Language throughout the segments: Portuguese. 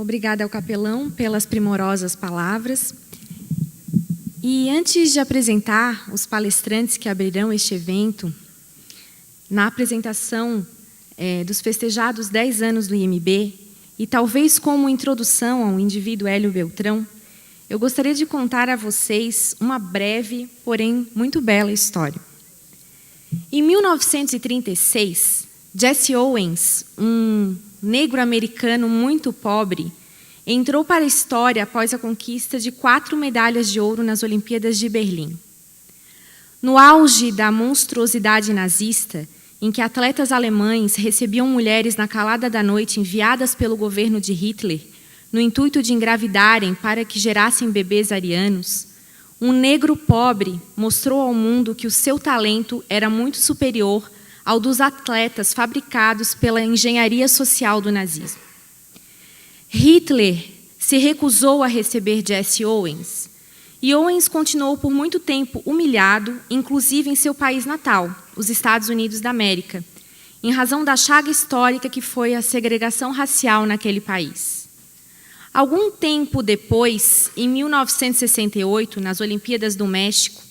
Obrigada ao capelão pelas primorosas palavras. E antes de apresentar os palestrantes que abrirão este evento, na apresentação dos festejados 10 anos do IMB, e talvez como introdução ao indivíduo Hélio Beltrão, eu gostaria de contar a vocês uma breve, porém muito bela história. Em 1936, Jesse Owens, um negro americano muito pobre, entrou para a história após a conquista de 4 medalhas de ouro nas Olimpíadas de Berlim. No auge da monstruosidade nazista, em que atletas alemães recebiam mulheres na calada da noite enviadas pelo governo de Hitler, no intuito de engravidarem para que gerassem bebês arianos, um negro pobre mostrou ao mundo que o seu talento era muito superior ao dos atletas fabricados pela engenharia social do nazismo. Hitler se recusou a receber Jesse Owens, e Owens continuou por muito tempo humilhado, inclusive em seu país natal, os Estados Unidos da América, em razão da chaga histórica que foi a segregação racial naquele país. Algum tempo depois, em 1968, nas Olimpíadas do México,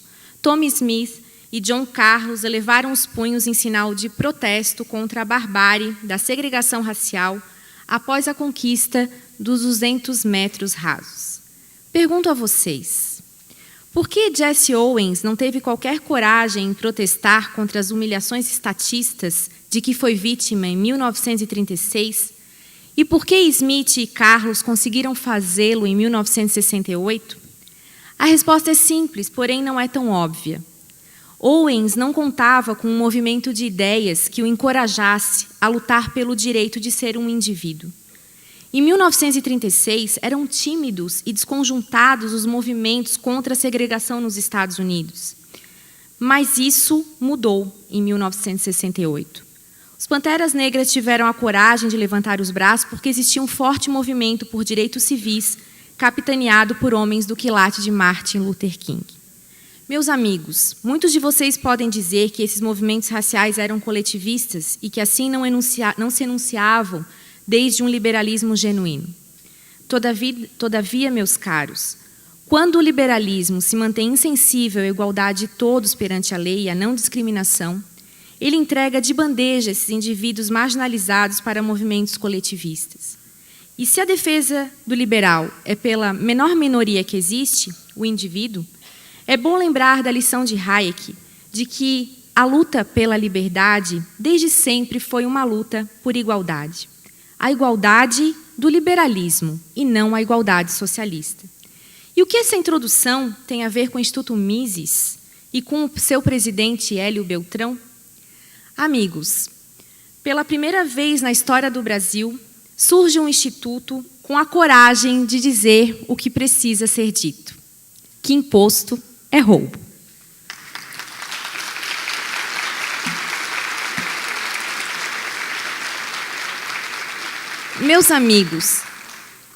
Tommie Smith e John Carlos elevaram os punhos em sinal de protesto contra a barbárie da segregação racial após a conquista dos 200 metros rasos. Pergunto a vocês, por que Jesse Owens não teve qualquer coragem em protestar contra as humilhações estatistas de que foi vítima em 1936? E por que Smith e Carlos conseguiram fazê-lo em 1968? A resposta é simples, porém não é tão óbvia. Owens não contava com um movimento de ideias que o encorajasse a lutar pelo direito de ser um indivíduo. Em 1936, eram tímidos e desconjuntados os movimentos contra a segregação nos Estados Unidos. Mas isso mudou em 1968. Os Panteras Negras tiveram a coragem de levantar os braços porque existia um forte movimento por direitos civis, capitaneado por homens do quilate de Martin Luther King. Meus amigos, muitos de vocês podem dizer que esses movimentos raciais eram coletivistas e que assim não se enunciavam desde um liberalismo genuíno. Todavia, meus caros, quando o liberalismo se mantém insensível à igualdade de todos perante a lei e à não discriminação, ele entrega de bandeja esses indivíduos marginalizados para movimentos coletivistas. E se a defesa do liberal é pela menor minoria que existe, o indivíduo, é bom lembrar da lição de Hayek, de que a luta pela liberdade desde sempre foi uma luta por igualdade. A igualdade do liberalismo e não a igualdade socialista. E o que essa introdução tem a ver com o Instituto Mises e com o seu presidente Hélio Beltrão? Amigos, pela primeira vez na história do Brasil, surge um instituto com a coragem de dizer o que precisa ser dito, que imposto é roubo. Meus amigos,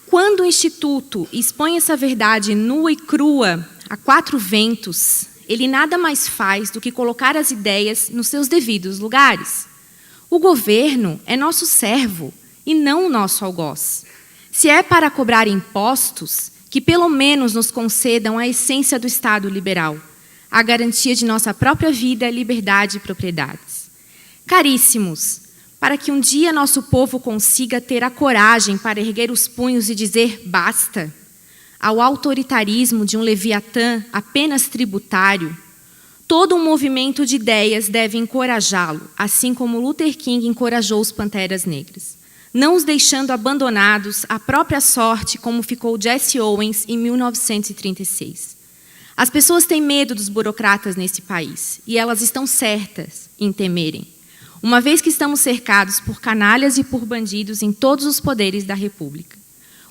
quando o Instituto expõe essa verdade nua e crua a 4 ventos, ele nada mais faz do que colocar as ideias nos seus devidos lugares. O governo é nosso servo e não o nosso algoz. Se é para cobrar impostos, que pelo menos nos concedam a essência do Estado liberal, a garantia de nossa própria vida, liberdade e propriedades. Caríssimos, para que um dia nosso povo consiga ter a coragem para erguer os punhos e dizer basta ao autoritarismo de um leviatã apenas tributário, todo um movimento de ideias deve encorajá-lo, assim como Luther King encorajou os Panteras Negras, não os deixando abandonados à própria sorte, como ficou Jesse Owens em 1936. As pessoas têm medo dos burocratas nesse país, e elas estão certas em temerem, uma vez que estamos cercados por canalhas e por bandidos em todos os poderes da República.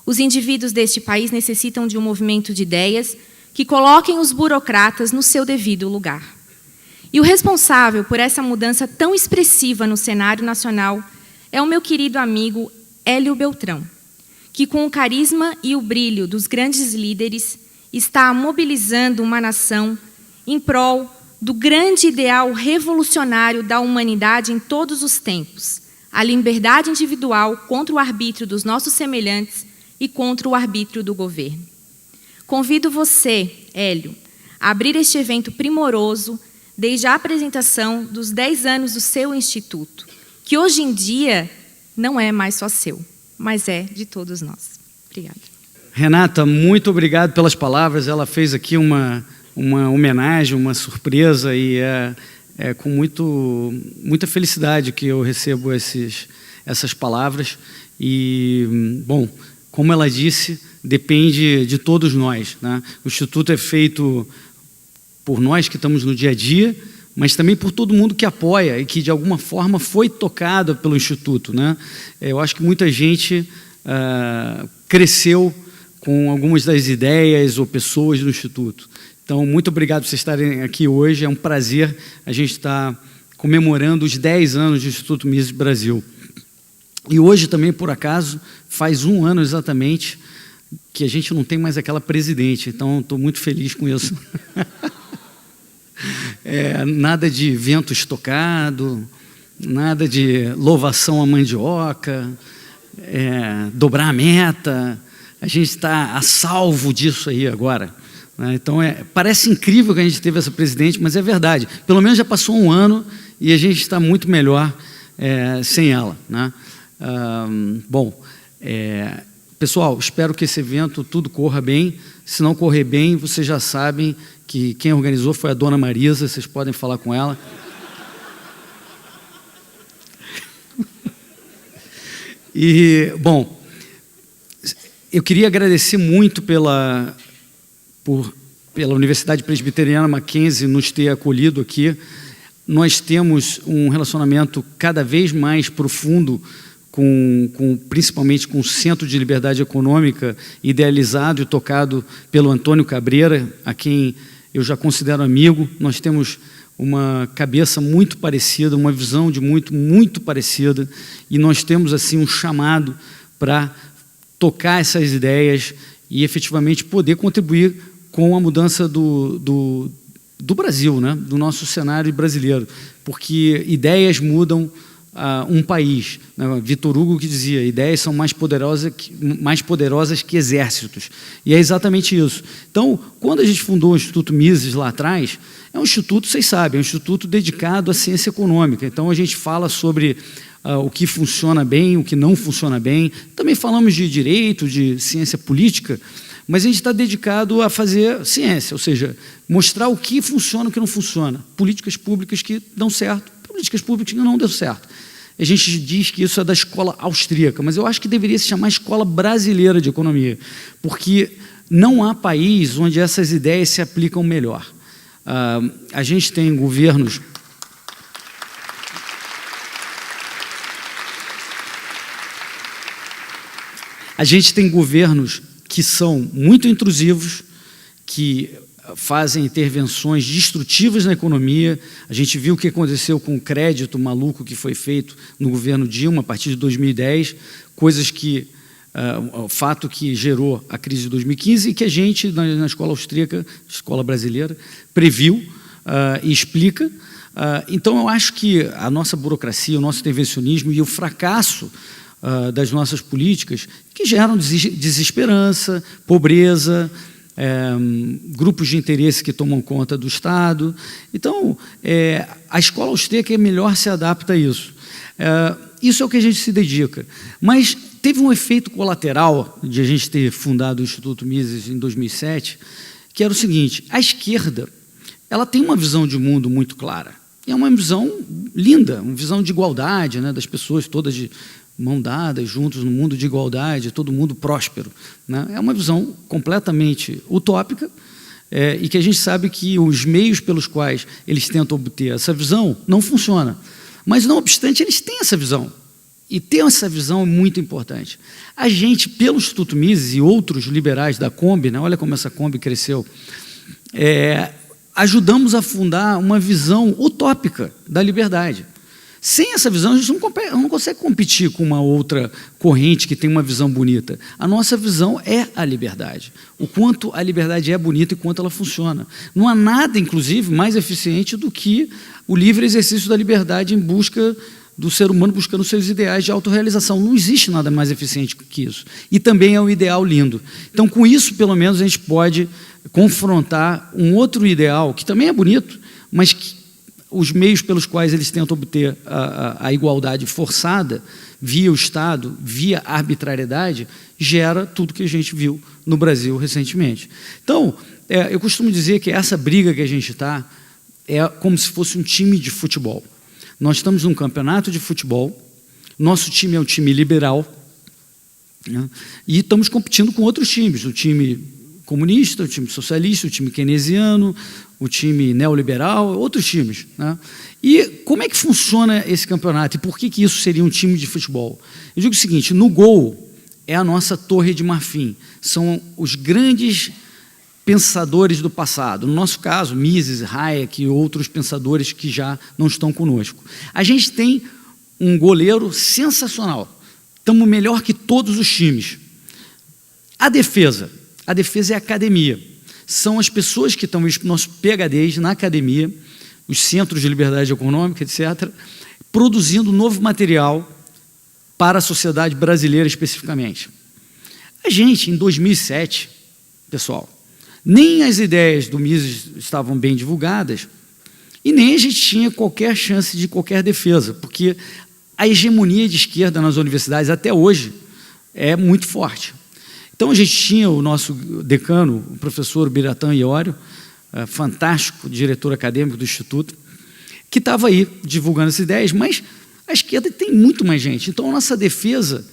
Os indivíduos deste país necessitam de um movimento de ideias que coloquem os burocratas no seu devido lugar. E o responsável por essa mudança tão expressiva no cenário nacional é o meu querido amigo Hélio Beltrão, que com o carisma e o brilho dos grandes líderes está mobilizando uma nação em prol do grande ideal revolucionário da humanidade em todos os tempos, a liberdade individual contra o arbítrio dos nossos semelhantes e contra o arbítrio do governo. Convido você, Hélio, a abrir este evento primoroso desde a apresentação dos 10 anos do seu instituto, que hoje em dia não é mais só seu, mas é de todos nós. Obrigada. Renata, muito obrigado pelas palavras. Ela fez aqui uma homenagem, uma surpresa, e é com muita felicidade que eu recebo essas palavras. E, bom, como ela disse, depende de todos nós, né? O Instituto é feito por nós que estamos no dia a dia, mas também por todo mundo que apoia e que, de alguma forma, foi tocado pelo Instituto, né? Eu acho que muita gente cresceu com algumas das ideias ou pessoas do Instituto. Então, muito obrigado por vocês estarem aqui hoje. É um prazer a gente estar comemorando os 10 anos do Instituto Mises Brasil. E hoje também, por acaso, faz 1 ano exatamente que a gente não tem mais aquela presidente. Então, estou muito feliz com isso. Nada de vento estocado, nada de louvação à mandioca, dobrar a meta. A gente está a salvo disso aí agora, né? Então, parece incrível que a gente teve essa presidente, mas é verdade. Pelo menos já passou 1 ano e a gente está muito melhor sem ela, né? Bom, pessoal, espero que esse evento tudo corra bem. Se não correr bem, vocês já sabem que quem organizou foi a dona Marisa, vocês podem falar com ela. E, bom, eu queria agradecer muito pela Universidade Presbiteriana Mackenzie nos ter acolhido aqui. Nós temos um relacionamento cada vez mais profundo principalmente com o Centro de Liberdade Econômica, idealizado e tocado pelo Antônio Cabreira, a quem eu já considero amigo. Nós temos uma cabeça muito parecida, uma visão de muito parecida, e nós temos assim um chamado para tocar essas ideias e efetivamente poder contribuir com a mudança do Brasil, né? Do nosso cenário brasileiro, porque ideias mudam um país, né? Vitor Hugo que dizia, ideias são mais poderosas que exércitos, e é exatamente isso. Então, quando a gente fundou o Instituto Mises lá atrás, é um instituto, vocês sabem, é um instituto dedicado à ciência econômica. Então, a gente fala sobre o que funciona bem, o que não funciona bem, também falamos de direito, de ciência política, mas a gente está dedicado a fazer ciência, ou seja, mostrar o que funciona e o que não funciona, políticas públicas que dão certo, políticas públicas que não deu certo. A gente diz que isso é da escola austríaca, mas eu acho que deveria se chamar escola brasileira de economia, porque não há país onde essas ideias se aplicam melhor. A gente tem governos... A gente tem governos que são muito intrusivos, que fazem intervenções destrutivas na economia. A gente viu o que aconteceu com o crédito maluco que foi feito no governo Dilma a partir de 2010, coisas que, o fato que gerou a crise de 2015 e que a gente, na escola austríaca, escola brasileira, previu e explica. Então, eu acho que a nossa burocracia, o nosso intervencionismo e o fracasso das nossas políticas, que geram desesperança, pobreza, grupos de interesse que tomam conta do Estado. Então, a escola austríaca melhor se adapta a isso. Isso é o que a gente se dedica. Mas teve um efeito colateral de a gente ter fundado o Instituto Mises em 2007, que era o seguinte: a esquerda ela tem uma visão de mundo muito clara. E é uma visão linda, uma visão de igualdade, né, das pessoas todas de mão dadas, juntos no mundo de igualdade, todo mundo próspero, né? É uma visão completamente utópica, e que a gente sabe que os meios pelos quais eles tentam obter essa visão não funcionam. Mas, não obstante, eles têm essa visão. E ter essa visão é muito importante. A gente, pelo Instituto Mises e outros liberais da Kombi, né, olha como essa Kombi cresceu, ajudamos a fundar uma visão utópica da liberdade. Sem essa visão, a gente não consegue competir com uma outra corrente que tem uma visão bonita. A nossa visão é a liberdade. O quanto a liberdade é bonita e quanto ela funciona. Não há nada, inclusive, mais eficiente do que o livre exercício da liberdade em busca do ser humano buscando seus ideais de autorrealização. Não existe nada mais eficiente que isso. E também é um ideal lindo. Então, com isso, pelo menos, a gente pode confrontar um outro ideal, que também é bonito, mas que os meios pelos quais eles tentam obter a igualdade forçada, via o Estado, via arbitrariedade, gera tudo que a gente viu no Brasil recentemente. Então, eu costumo dizer que essa briga que a gente está é como se fosse um time de futebol. Nós estamos num campeonato de futebol, nosso time é um time liberal, né, e estamos competindo com outros times, o time comunista, o time socialista, o time keynesiano, o time neoliberal, outros times, né? E como é que funciona esse campeonato e por que isso seria um time de futebol? Eu digo o seguinte, no gol é a nossa torre de marfim, são os grandes pensadores do passado, no nosso caso, Mises, Hayek e outros pensadores que já não estão conosco. A gente tem um goleiro sensacional, estamos melhor que todos os times. A defesa é a academia, são as pessoas que estão, os nossos PhDs na academia, os centros de liberdade econômica, etc., produzindo novo material para a sociedade brasileira especificamente. A gente, em 2007, pessoal, nem as ideias do Mises estavam bem divulgadas e nem a gente tinha qualquer chance de qualquer defesa, porque a hegemonia de esquerda nas universidades até hoje é muito forte. Então a gente tinha o nosso decano, o professor Biratã Iório, fantástico diretor acadêmico do Instituto, que estava aí divulgando essas ideias, mas a esquerda tem muito mais gente, então a nossa defesa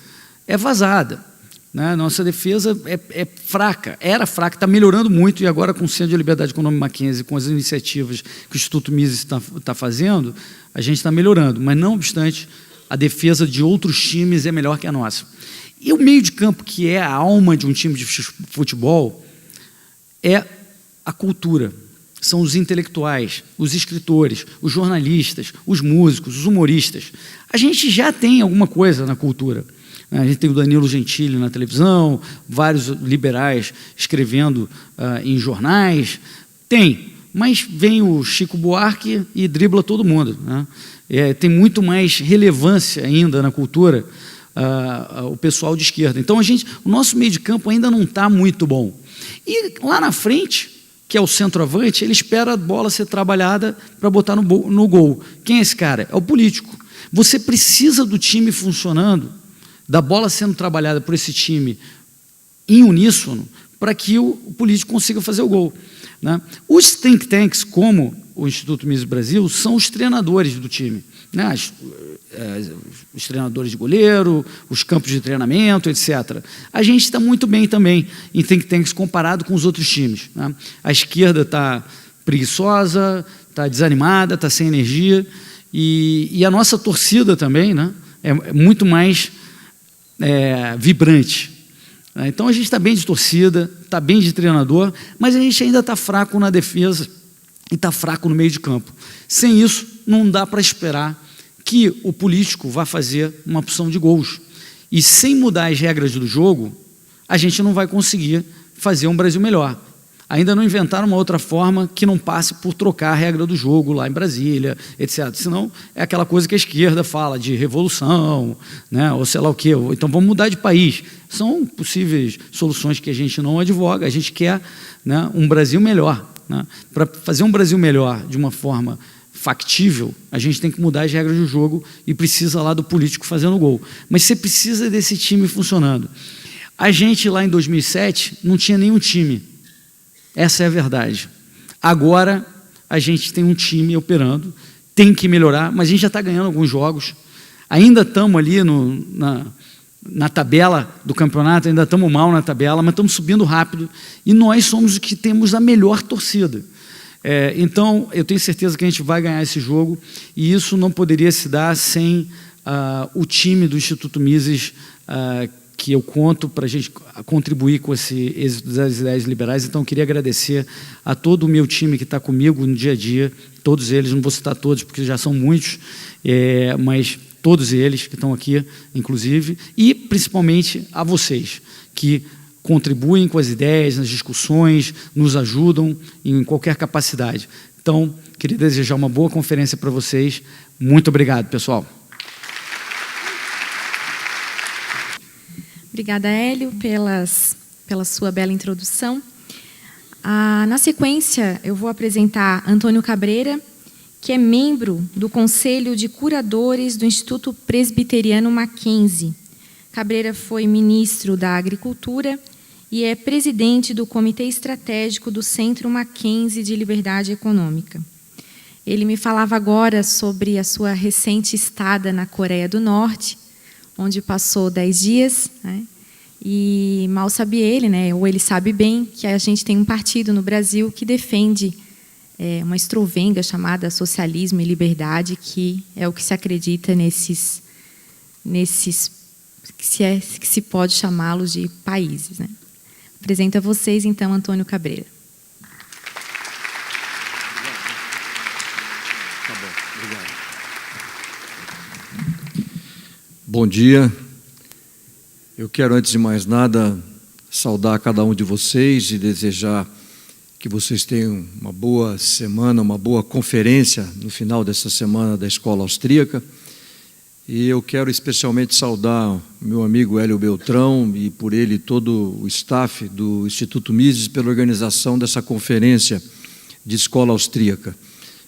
é vazada. Né? Nossa defesa é fraca, era fraca, está melhorando muito, e agora com o Centro de Liberdade Econômica Mackenzie, com as iniciativas que o Instituto Mises está fazendo, a gente está melhorando, mas não obstante, a defesa de outros times é melhor que a nossa. E o meio de campo, que é a alma de um time de futebol, é a cultura, são os intelectuais, os escritores, os jornalistas, os músicos, os humoristas. A gente já tem alguma coisa na cultura. A gente tem o Danilo Gentili na televisão, vários liberais escrevendo em jornais. Tem, mas vem o Chico Buarque e dribla todo mundo. Né? Tem muito mais relevância ainda na cultura o pessoal de esquerda. Então, o nosso meio de campo ainda não está muito bom. E lá na frente, que é o centroavante, ele espera a bola ser trabalhada para botar no gol. Quem é esse cara? É o político. Você precisa do time funcionando, da bola sendo trabalhada por esse time em uníssono, para que o político consiga fazer o gol. Né? Os think tanks, como o Instituto Mises Brasil, são os treinadores do time. Né? Os treinadores de goleiro, os campos de treinamento, etc. A gente está muito bem também em think tanks comparado com os outros times. Né? A esquerda está preguiçosa, está desanimada, está sem energia, e a nossa torcida também, né, é muito mais vibrante. Então a gente está bem de torcida, está bem de treinador, mas a gente ainda está fraco na defesa e está fraco no meio de campo. Sem isso, não dá para esperar que o político vá fazer uma opção de gols. E sem mudar as regras do jogo, a gente não vai conseguir fazer um Brasil melhor. Ainda não inventaram uma outra forma que não passe por trocar a regra do jogo lá em Brasília, etc. Senão é aquela coisa que a esquerda fala de revolução, né, ou sei lá o quê. Então vamos mudar de país. São possíveis soluções que a gente não advoga, a gente quer, né, um Brasil melhor. Né? Para fazer um Brasil melhor de uma forma factível, a gente tem que mudar as regras do jogo e precisa lá do político fazendo gol. Mas você precisa desse time funcionando. A gente lá em 2007 não tinha nenhum time. Essa é a verdade. Agora a gente tem um time operando, tem que melhorar, mas a gente já está ganhando alguns jogos. Ainda estamos ali na tabela do campeonato, ainda estamos mal na tabela, mas estamos subindo rápido e nós somos os que temos a melhor torcida. Então, eu tenho certeza que a gente vai ganhar esse jogo e isso não poderia se dar sem o time do Instituto Mises, que eu conto para a gente contribuir com esse êxito das ideias liberais. Então, eu queria agradecer a todo o meu time que está comigo no dia a dia, todos eles, não vou citar todos porque já são muitos, mas todos eles que estão aqui, inclusive, e principalmente a vocês, que contribuem com as ideias, nas discussões, nos ajudam em qualquer capacidade. Então, queria desejar uma boa conferência para vocês. Muito obrigado, pessoal. Obrigada, Hélio, pela sua bela introdução. Na sequência, eu vou apresentar Antônio Cabreira, que é membro do Conselho de Curadores do Instituto Presbiteriano Mackenzie. Cabreira foi ministro da Agricultura e é presidente do Comitê Estratégico do Centro Mackenzie de Liberdade Econômica. Ele me falava agora sobre a sua recente estada na Coreia do Norte, onde passou 10 dias, né? E mal sabe ele, né, ou ele sabe bem, que a gente tem um partido no Brasil que defende uma estrovenga chamada socialismo e liberdade, que é o que se acredita nesses que se pode chamá-los de países, né? Apresento a vocês, então, Antônio Cabreira. Tá bom, obrigado. Bom dia. Eu quero, antes de mais nada, saudar cada um de vocês e desejar que vocês tenham uma boa semana, uma boa conferência no final dessa semana da Escola Austríaca. E eu quero especialmente saudar meu amigo Hélio Beltrão e, por ele, todo o staff do Instituto Mises pela organização dessa conferência de Escola Austríaca.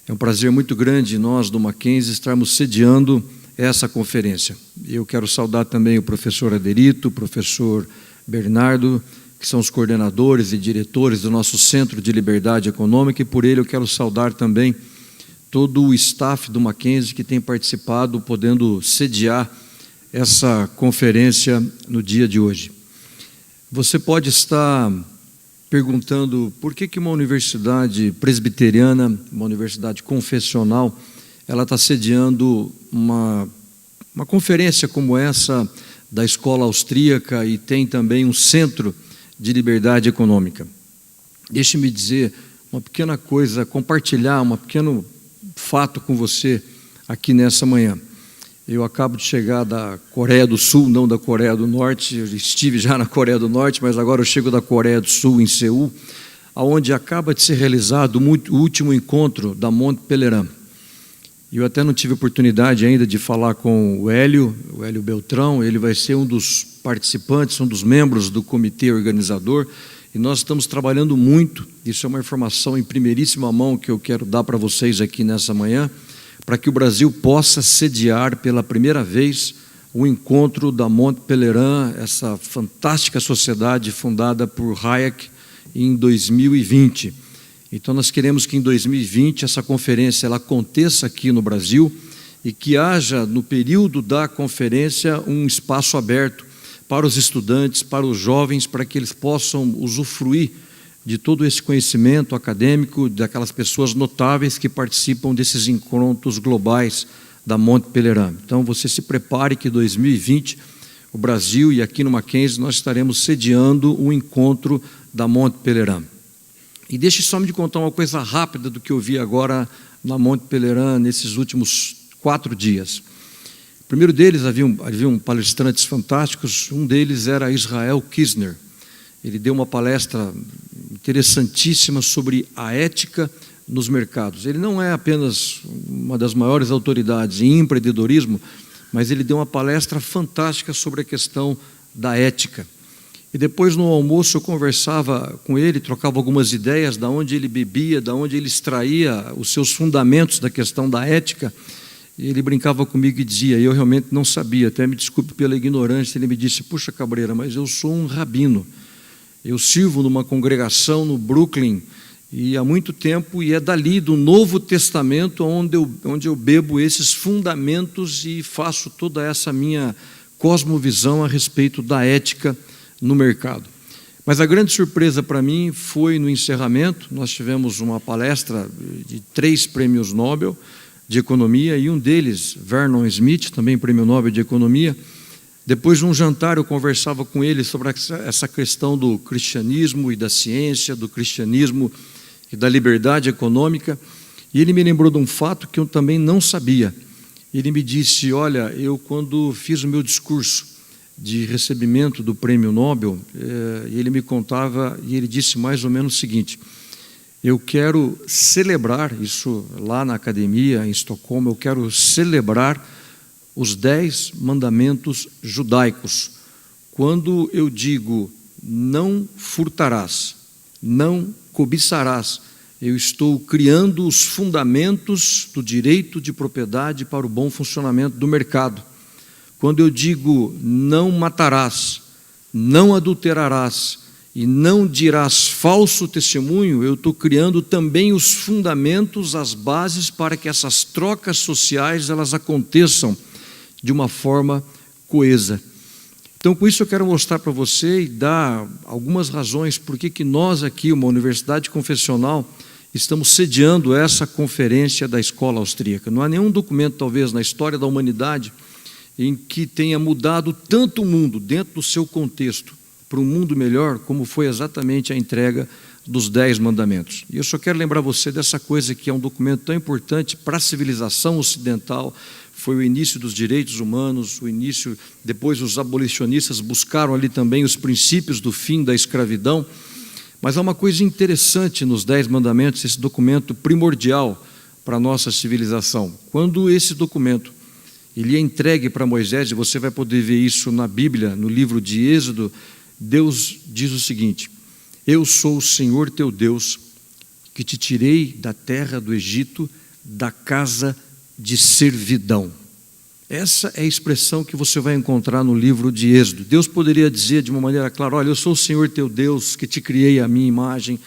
É um prazer muito grande nós, do Mackenzie, estarmos sediando essa conferência. Eu quero saudar também o professor Aderito, o professor Bernardo, que são os coordenadores e diretores do nosso Centro de Liberdade Econômica, e por ele eu quero saudar também todo o staff do Mackenzie que tem participado, podendo sediar essa conferência no dia de hoje. Você pode estar perguntando por que uma universidade presbiteriana, uma universidade confessional, ela está sediando uma conferência como essa da Escola Austríaca e tem também um Centro de Liberdade Econômica. Deixe-me dizer uma pequena coisa, compartilhar um pequeno fato com você aqui nessa manhã. Eu acabo de chegar da Coreia do Sul, não da Coreia do Norte. Eu estive já na Coreia do Norte, mas agora eu chego da Coreia do Sul, em Seul, onde acaba de ser realizado o último encontro da Mont Pelerin. Eu até não tive oportunidade ainda de falar com o Hélio Beltrão. Ele vai ser um dos participantes, um dos membros do comitê organizador, e nós estamos trabalhando muito. Isso é uma informação em primeiríssima mão que eu quero dar para vocês aqui nessa manhã, para que o Brasil possa sediar pela primeira vez o encontro da Mont Pelerin, essa fantástica sociedade fundada por Hayek em 2020. Então, nós queremos que em 2020 essa conferência ela aconteça aqui no Brasil e que haja, no período da conferência, um espaço aberto para os estudantes, para os jovens, para que eles possam usufruir de todo esse conhecimento acadêmico, daquelas pessoas notáveis que participam desses encontros globais da Mont Pelerin. Então, você se prepare que em 2020, o Brasil e aqui no Mackenzie, nós estaremos sediando o encontro da Mont Pelerin. E deixe só me contar uma coisa rápida do que eu vi agora na Mont Pelerin nesses últimos 4 dias. O primeiro deles, haviam palestrantes fantásticos. Um deles era Israel Kirzner. Ele deu uma palestra interessantíssima sobre a ética nos mercados. Ele não é apenas uma das maiores autoridades em empreendedorismo, mas ele deu uma palestra fantástica sobre a questão da ética. E depois, no almoço, eu conversava com ele, trocava algumas ideias de onde ele bebia, de onde ele extraía os seus fundamentos da questão da ética. E ele brincava comigo e dizia, eu realmente não sabia, até me desculpe pela ignorância, ele me disse, puxa, Cabreira, mas eu sou um rabino. Eu sirvo numa congregação no Brooklyn e há muito tempo, e é dali do Novo Testamento onde eu bebo esses fundamentos e faço toda essa minha cosmovisão a respeito da ética no mercado. Mas a grande surpresa para mim foi no encerramento. Nós tivemos uma palestra de 3 prêmios Nobel de Economia, e um deles, Vernon Smith, também prêmio Nobel de Economia. Depois de um jantar, eu conversava com ele sobre essa questão do cristianismo e da ciência, do cristianismo e da liberdade econômica, e ele me lembrou de um fato que eu também não sabia. Ele me disse, olha, eu quando fiz o meu discurso de recebimento do prêmio Nobel, ele me contava, e ele disse mais ou menos o seguinte, eu quero celebrar, isso lá na academia, em Estocolmo, eu quero celebrar os 10 mandamentos judaicos quando eu digo não furtarás, não cobiçarás, eu estou criando os fundamentos do direito de propriedade para o bom funcionamento do mercado. Quando eu digo não matarás, não adulterarás e não dirás falso testemunho, eu estou criando também os fundamentos, as bases para que essas trocas sociais elas aconteçam de uma forma coesa. Então, com isso eu quero mostrar para você e dar algumas razões por que nós aqui, uma universidade confessional, estamos sediando essa conferência da escola austríaca. Não há nenhum documento, talvez, na história da humanidade em que tenha mudado tanto o mundo, dentro do seu contexto, para um mundo melhor, como foi exatamente a entrega dos 10 mandamentos. E eu só quero lembrar você dessa coisa que é um documento tão importante para a civilização ocidental. Foi o início dos direitos humanos, o início, depois os abolicionistas buscaram ali também os princípios do fim da escravidão. Mas há uma coisa interessante nos 10 mandamentos, esse documento primordial para a nossa civilização. Quando esse documento ele é entregue para Moisés, e você vai poder ver isso na Bíblia, no livro de Êxodo, Deus diz o seguinte: eu sou o Senhor teu Deus, que te tirei da terra do Egito, da casa de servidão. Essa é a expressão que você vai encontrar no livro de Êxodo. Deus poderia dizer de uma maneira clara: olha, eu sou o Senhor teu Deus, que te criei à minha imagem,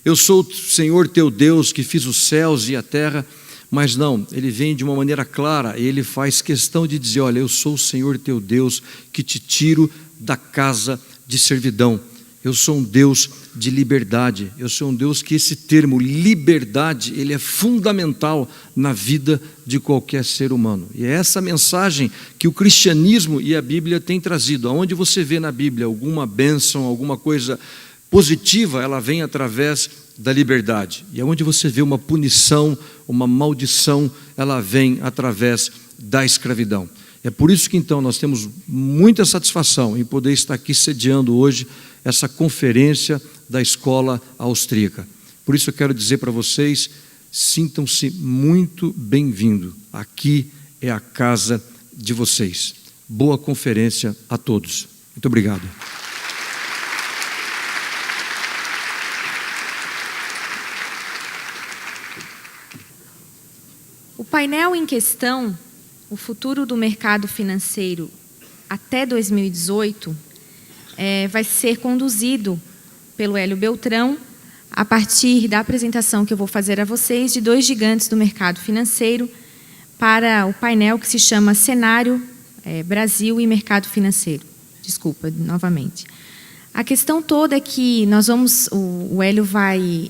eu sou o Senhor teu Deus, que fiz os céus e a terra. Mas não, ele vem de uma maneira clara, ele faz questão de dizer: olha, eu sou o Senhor teu Deus, que te tiro da casa de servidão. Eu sou um Deus de liberdade. Eu sou um Deus que esse termo liberdade, ele é fundamental na vida de qualquer ser humano. E é essa mensagem que o cristianismo e a Bíblia têm trazido. Aonde você vê na Bíblia alguma bênção, alguma coisa positiva, ela vem através da liberdade. E aonde você vê uma punição, uma maldição, ela vem através da escravidão. É por isso que então nós temos muita satisfação em poder estar aqui sediando hoje essa conferência da escola austríaca. Por isso eu quero dizer para vocês, sintam-se muito bem-vindos. Aqui é a casa de vocês. Boa conferência a todos. Muito obrigado. O painel em questão, o futuro do mercado financeiro até 2018, vai ser conduzido pelo Hélio Beltrão, a partir da apresentação que eu vou fazer a vocês de 2 gigantes do mercado financeiro para o painel que se chama Cenário Brasil e Mercado Financeiro. Desculpa, novamente. A questão toda é que o Hélio vai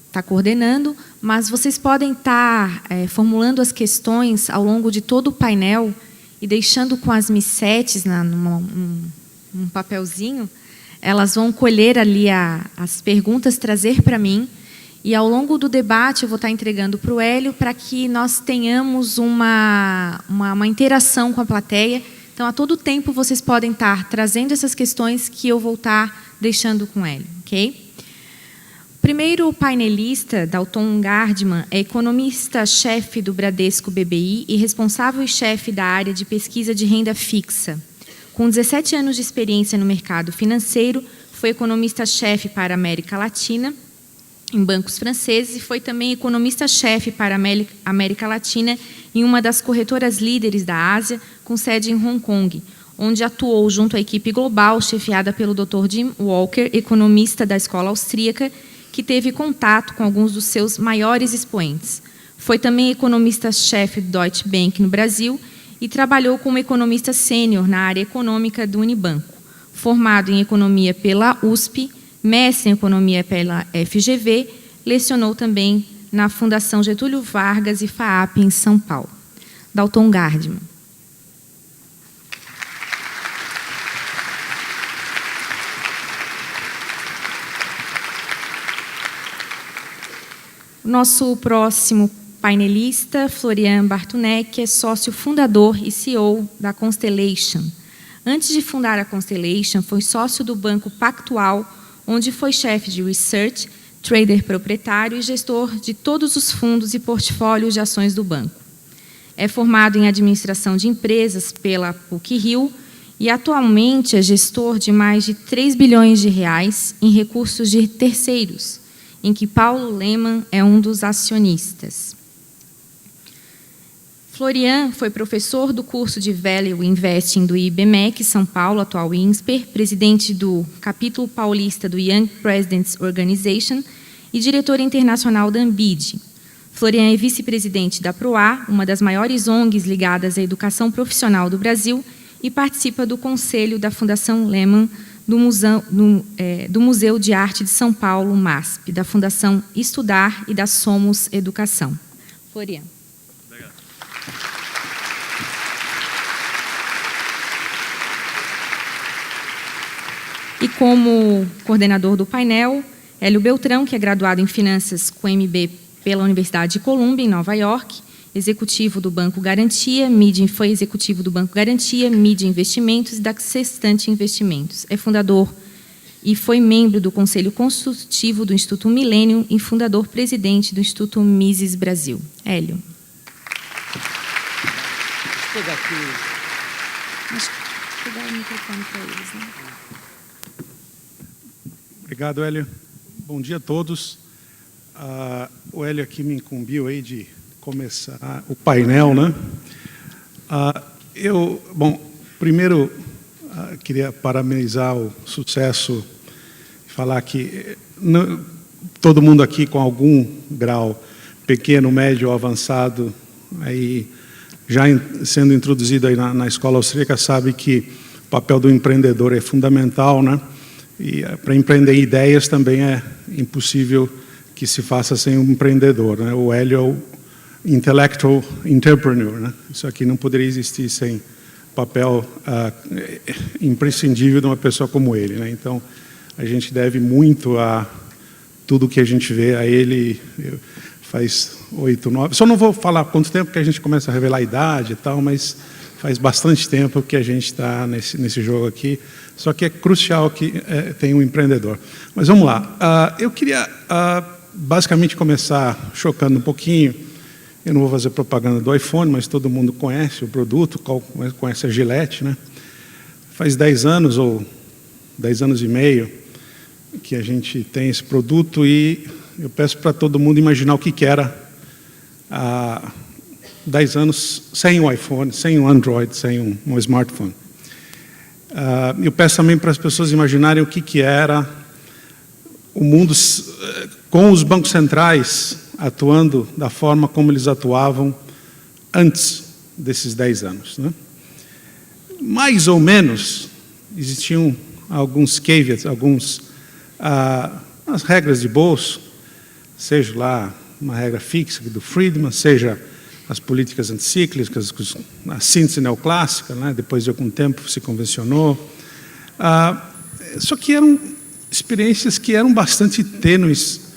estar coordenando, mas vocês podem estar formulando as questões ao longo de todo o painel e deixando com as missetes num papelzinho. Elas vão colher ali as perguntas, trazer para mim, e ao longo do debate eu vou estar entregando para o Hélio para que nós tenhamos uma interação com a plateia. Então, a todo tempo, vocês podem estar trazendo essas questões que eu vou estar deixando com o Hélio, ok? O primeiro painelista, Dalton Gardman, é economista-chefe do Bradesco BBI e responsável e chefe da área de pesquisa de renda fixa. Com 17 anos de experiência no mercado financeiro, foi economista-chefe para a América Latina, em bancos franceses, e foi também economista-chefe para a América Latina em uma das corretoras líderes da Ásia, com sede em Hong Kong, onde atuou junto à equipe global, chefiada pelo Dr. Jim Walker, economista da escola austríaca, que teve contato com alguns dos seus maiores expoentes. Foi também economista-chefe do Deutsche Bank no Brasil e trabalhou como economista sênior na área econômica do Unibanco. Formado em economia pela USP, mestre em economia pela FGV, lecionou também na Fundação Getúlio Vargas e FAAP em São Paulo. Dalton Gardman. O nosso próximo painelista, Florian Bartunek, é sócio fundador e CEO da Constellation. Antes de fundar a Constellation, foi sócio do Banco Pactual, onde foi chefe de research, trader proprietário e gestor de todos os fundos e portfólios de ações do banco. É formado em administração de empresas pela PUC-Rio e atualmente é gestor de mais de 3 bilhões de reais em recursos de terceiros, em que Paulo Lemann é um dos acionistas. Florian foi professor do curso de Value Investing do IBMEC São Paulo, atual INSPER, presidente do capítulo paulista do Young Presidents Organization e diretor internacional da Ambid. Florian é vice-presidente da PROA, uma das maiores ONGs ligadas à educação profissional do Brasil, e participa do conselho da Fundação Lemann, do Museu de Arte de São Paulo, MASP, da Fundação Estudar e da Somos Educação. Florian. Obrigado. E como coordenador do painel, Hélio Beltrão, que é graduado em Finanças com MB pela Universidade de Columbia, em Nova York, executivo do Banco Garantia, foi executivo do Banco Garantia, Mídia Investimentos e da Sextante Investimentos. É fundador e foi membro do Conselho Consultivo do Instituto Millennium e fundador-presidente do Instituto Mises Brasil. Hélio. Deixa eu pegar aqui. Acho que vou dar o microfone para eles, né? Obrigado, Hélio. Bom dia a todos. O Hélio aqui me incumbiu aí de começar o painel, né? Primeiro, queria parabenizar o sucesso e falar que todo mundo aqui com algum grau, pequeno, médio ou avançado, aí, já sendo introduzido aí na escola austríaca, sabe que o papel do empreendedor é fundamental, né? E para empreender ideias também é impossível que se faça sem um empreendedor, né? O Hélio é o intellectual entrepreneur, né? Isso aqui não poderia existir sem papel imprescindível de uma pessoa como ele, né? Então, a gente deve muito a tudo que a gente vê a ele. Faz 8, 9... Só não vou falar quanto tempo que a gente começa a revelar a idade e tal, mas faz bastante tempo que a gente está nesse jogo aqui. Só que é crucial que tenha um empreendedor. Mas vamos lá. Eu queria basicamente começar chocando um pouquinho. Eu não vou fazer propaganda do iPhone, mas todo mundo conhece o produto, conhece a Gillette, né? Faz 10 anos ou 10 anos e meio que a gente tem esse produto e eu peço para todo mundo imaginar o que era há 10 anos sem o iPhone, sem o Android, sem um smartphone. Eu peço também para as pessoas imaginarem o que era o mundo com os bancos centrais atuando da forma como eles atuavam antes desses 10 anos, né? Mais ou menos, existiam alguns caveats, as regras de bolso, seja lá uma regra fixa do Friedman, seja as políticas anticíclicas, a síntese neoclássica, né? Depois de algum tempo se convencionou. Só que eram experiências que eram bastante tênues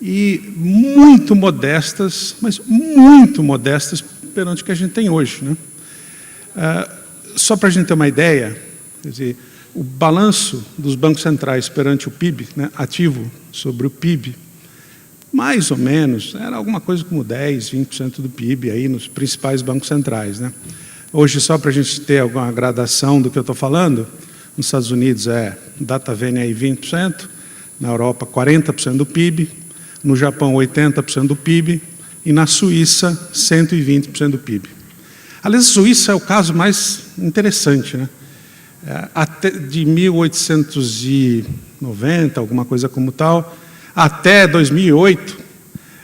e muito modestas, mas muito modestas perante o que a gente tem hoje, né? Só para a gente ter uma ideia, quer dizer, o balanço dos bancos centrais perante o PIB, né, ativo sobre o PIB, mais ou menos, era alguma coisa como 10, 20% do PIB aí nos principais bancos centrais, né? Hoje, só para a gente ter alguma gradação do que eu estou falando, nos Estados Unidos é data vênia aí 20%, na Europa 40% do PIB, no Japão 80% do PIB e na Suíça 120% do PIB. Aliás, a Suíça é o caso mais interessante, né? Até de 1890, alguma coisa como tal, até 2008,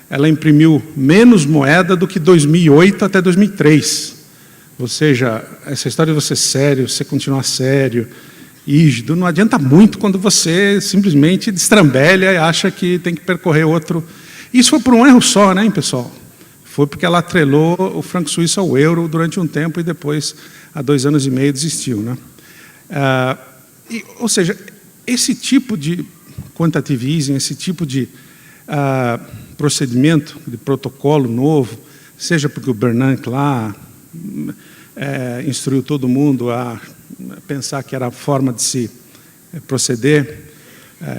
ela imprimiu menos moeda do que 2008 até 2003. Ou seja, essa história de você sério, você continuar sério, rígido, não adianta muito quando você simplesmente destrambelha e acha que tem que percorrer outro. Isso foi por um erro só, né, pessoal? Foi porque ela atrelou o franco suíço ao euro durante um tempo e depois, há 2 anos e meio, desistiu, né? Ou seja, esse tipo de quantitative easing, esse tipo de procedimento, de protocolo novo, seja porque o Bernanke lá instruiu todo mundo a pensar que era a forma de se proceder,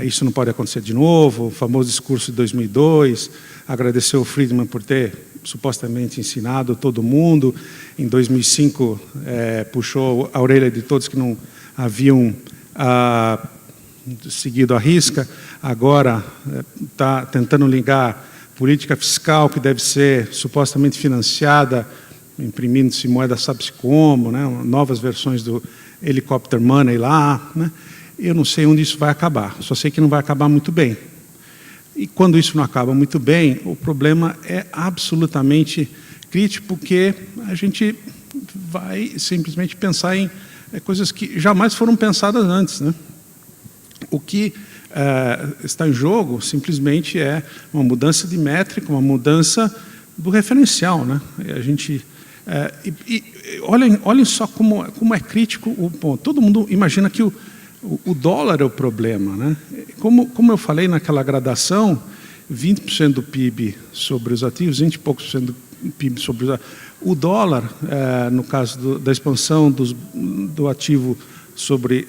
isso não pode acontecer de novo, o famoso discurso de 2002, agradeceu o Friedman por ter supostamente ensinado todo mundo. Em 2005, puxou a orelha de todos que não haviam seguido a risca. Agora está tentando ligar política fiscal, que deve ser supostamente financiada, imprimindo-se moeda sabe-se como, né? Novas versões do helicopter money lá, né? Eu não sei onde isso vai acabar, só sei que não vai acabar muito bem. E quando isso não acaba muito bem, o problema é absolutamente crítico, porque a gente vai simplesmente pensar em coisas que jamais foram pensadas antes, né? O que está em jogo simplesmente é uma mudança de métrica, uma mudança do referencial, né? A gente olhem só como é crítico o ponto. Todo mundo imagina que o dólar é o problema, né? Como eu falei naquela gradação, 20% do PIB sobre os ativos, 20 e poucos por cento do PIB sobre os ativos. O dólar, no caso da expansão do ativo sobre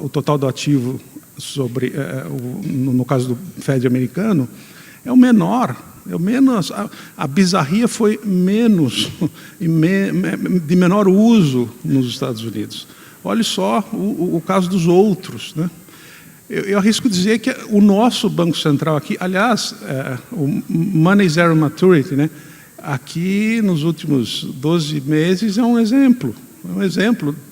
o total do ativo sobre, no caso do Fed americano, é o menor, é o menos, a bizarria foi menos, de menor uso nos Estados Unidos. Olhe só o caso dos outros, né? Eu arrisco dizer que o nosso Banco Central aqui, aliás, o Money Zero Maturity, né? Aqui nos últimos 12 meses é um exemplo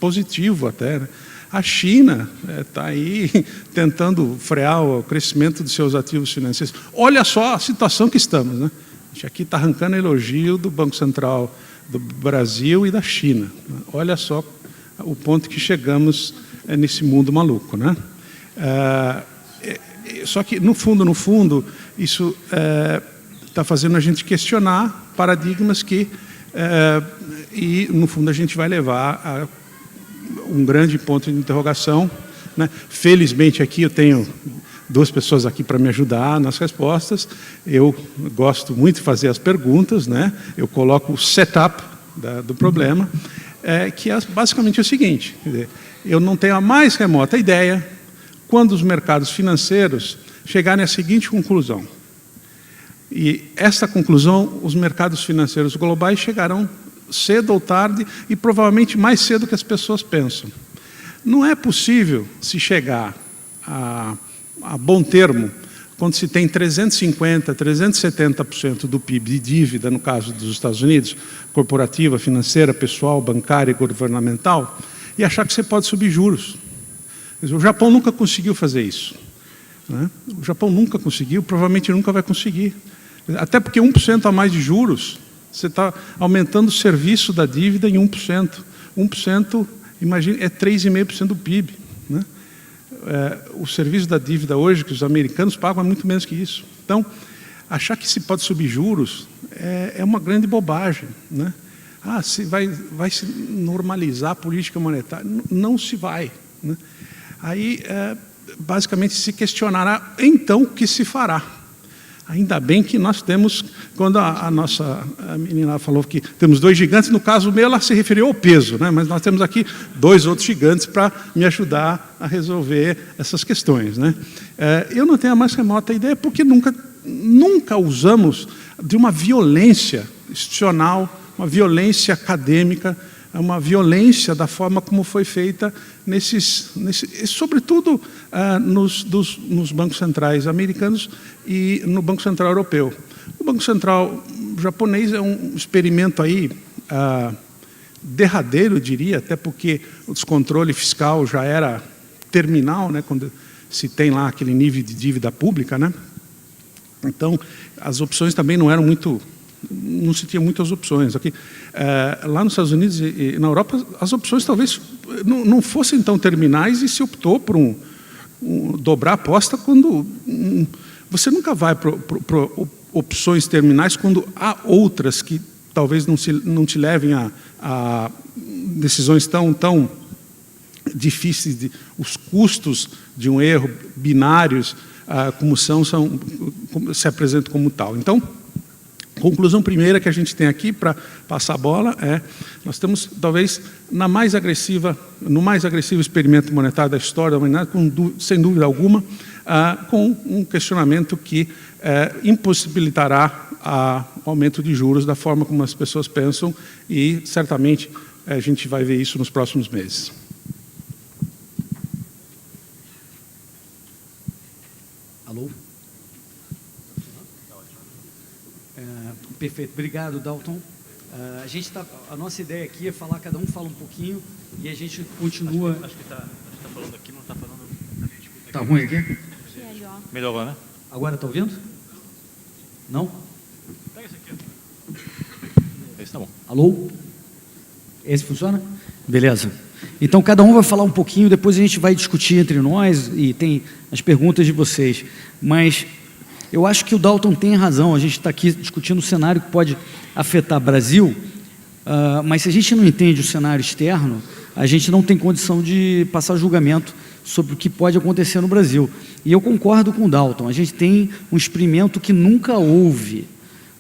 positivo até, né? A China está aí tentando frear o crescimento de seus ativos financeiros. Olha só a situação que estamos, né? A gente aqui está arrancando elogio do Banco Central do Brasil e da China. Olha só o ponto que chegamos nesse mundo maluco, né? Só que, no fundo, isso está fazendo a gente questionar paradigmas que, e, no fundo, a gente vai levar a um grande ponto de interrogação, né? Felizmente, aqui eu tenho duas pessoas aqui para me ajudar nas respostas. Eu gosto muito de fazer as perguntas, né? Eu coloco o setup do problema, que é basicamente o seguinte: quer dizer, eu não tenho a mais remota ideia quando os mercados financeiros chegarem à seguinte conclusão. E esta conclusão, os mercados financeiros globais chegarão cedo ou tarde, e provavelmente mais cedo que as pessoas pensam. Não é possível se chegar a bom termo quando se tem 350%, 370% do PIB de dívida, no caso dos Estados Unidos, corporativa, financeira, pessoal, bancária e governamental, e achar que você pode subir juros. O Japão nunca conseguiu fazer isso, né? O Japão nunca conseguiu, provavelmente nunca vai conseguir. Até porque 1% a mais de juros, você está aumentando o serviço da dívida em 1%. 1%, imagine, é 3,5% do PIB, né? O serviço da dívida hoje, que os americanos pagam, é muito menos que isso. Então, achar que se pode subir juros é uma grande bobagem, né? Se vai se normalizar a política monetária. Não se vai, né? Aí, basicamente, se questionará, então, o que se fará. Ainda bem que nós temos, quando a menina falou que temos dois gigantes, no caso meu, ela se referiu ao peso, né? Mas nós temos aqui dois outros gigantes para me ajudar a resolver essas questões, né? Eu não tenho a mais remota ideia, porque nunca usamos de uma violência institucional, uma violência acadêmica, uma violência da forma como foi feita sobretudo nos bancos centrais americanos e no Banco Central Europeu. O Banco Central japonês é um experimento aí derradeiro, eu diria, até porque o descontrole fiscal já era terminal, né, quando se tem lá aquele nível de dívida pública, né? Então, as opções também não eram muito... Não se tinha muitas opções. Aqui, lá nos Estados Unidos e na Europa, as opções talvez não fossem tão terminais, e se optou por dobrar a aposta quando... Você nunca vai para opções terminais quando há outras que talvez não te levem a decisões tão difíceis. Os custos de um erro binários, como se apresentam como tal. Então, conclusão primeira que a gente tem aqui para passar a bola nós temos talvez no mais agressivo experimento monetário da história da humanidade, sem dúvida alguma, com um questionamento que impossibilitará ao aumento de juros da forma como as pessoas pensam, e certamente a gente vai ver isso nos próximos meses. Alô? Perfeito. Obrigado, Dalton. A nossa ideia aqui é falar, cada um fala um pouquinho e a gente continua... Acho que está falando aqui, não está falando... Está ruim aqui? Melhorou, né? Agora está ouvindo? Não? Pega esse aqui. Esse tá bom. Alô? Esse funciona? Beleza. Então, cada um vai falar um pouquinho, depois a gente vai discutir entre nós e tem as perguntas de vocês. Mas eu acho que o Dalton tem razão, a gente está aqui discutindo o cenário que pode afetar o Brasil, mas se a gente não entende o cenário externo, a gente não tem condição de passar julgamento sobre o que pode acontecer no Brasil. E eu concordo com o Dalton, a gente tem um experimento que nunca houve,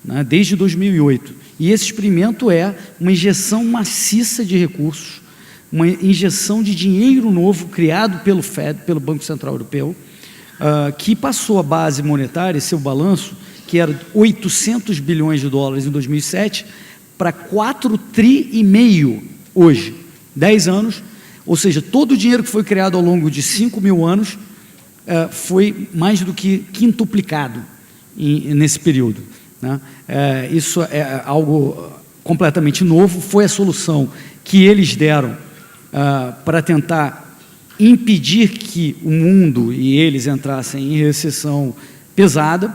né, desde 2008. E esse experimento é uma injeção maciça de recursos, uma injeção de dinheiro novo criado pelo FED, pelo Banco Central Europeu, que passou a base monetária, seu balanço, que era 800 bilhões de dólares em 2007, para 4,5 tri hoje, 10 anos, ou seja, todo o dinheiro que foi criado ao longo de 5.000 anos foi mais do que quintuplicado nesse período, né? Isso é algo completamente novo, foi a solução que eles deram para tentar impedir que o mundo e eles entrassem em recessão pesada,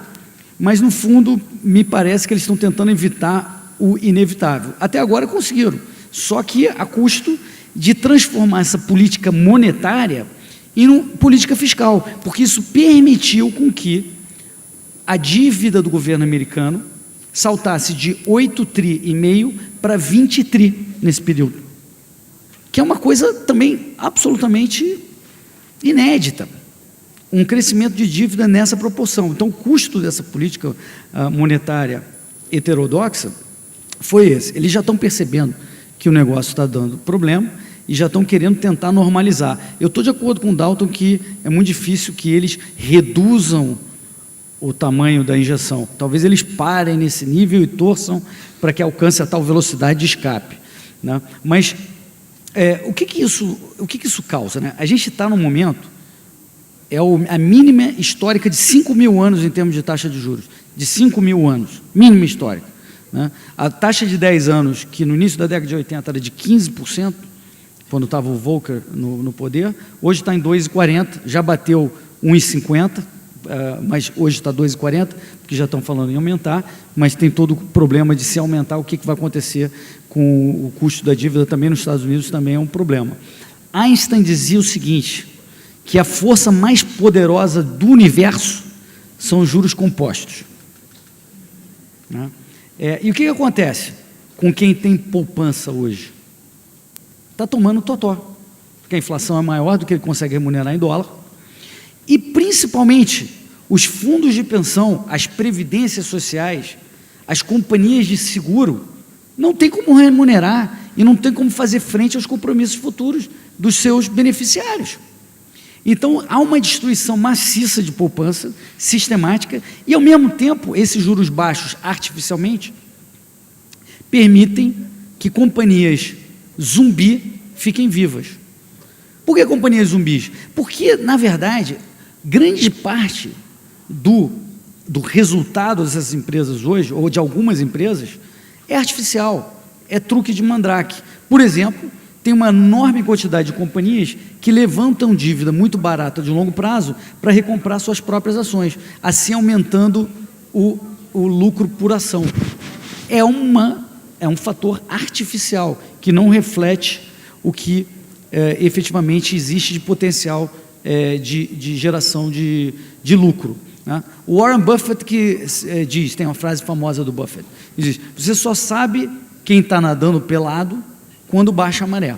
mas no fundo me parece que eles estão tentando evitar o inevitável. Até agora conseguiram, só que a custo de transformar essa política monetária em política fiscal, porque isso permitiu com que a dívida do governo americano saltasse de 8,5 tri para 20 tri nesse período, que é uma coisa também absolutamente inédita, um crescimento de dívida nessa proporção. Então, o custo dessa política monetária heterodoxa foi esse. Eles já estão percebendo que o negócio está dando problema e já estão querendo tentar normalizar. Eu estou de acordo com o Dalton que é muito difícil que eles reduzam o tamanho da injeção. Talvez eles parem nesse nível e torçam para que alcance a tal velocidade de escape, né? Mas o que isso causa, né? A gente está num momento, a mínima histórica de 5.000 anos em termos de taxa de juros, de 5.000 anos, mínima histórica, né? A taxa de 10 anos, que no início da década de 80 era de 15%, quando estava o Volcker no poder, hoje está em 2,40%, já bateu 1,50%, mas hoje está 2,40%, porque já estão falando em aumentar, mas tem todo o problema de se aumentar, o que vai acontecer com o custo da dívida também nos Estados Unidos, também é um problema. Einstein dizia o seguinte, que a força mais poderosa do universo são os juros compostos, né? E o que acontece com quem tem poupança hoje? Está tomando totó, porque a inflação é maior do que ele consegue remunerar em dólar, e principalmente os fundos de pensão, as previdências sociais, as companhias de seguro, não tem como remunerar e não tem como fazer frente aos compromissos futuros dos seus beneficiários. Então, há uma destruição maciça de poupança, sistemática, e ao mesmo tempo, esses juros baixos, artificialmente, permitem que companhias zumbi fiquem vivas. Por que companhias zumbis? Porque, na verdade, grande parte do resultado dessas empresas hoje, ou de algumas empresas, é artificial, é truque de mandrake. Por exemplo, tem uma enorme quantidade de companhias que levantam dívida muito barata de longo prazo para recomprar suas próprias ações, assim aumentando o lucro por ação. É um fator artificial que não reflete o que efetivamente existe de potencial de geração de lucro, né? O Warren Buffett que diz, tem uma frase famosa do Buffett, diz, você só sabe quem está nadando pelado quando baixa a maré.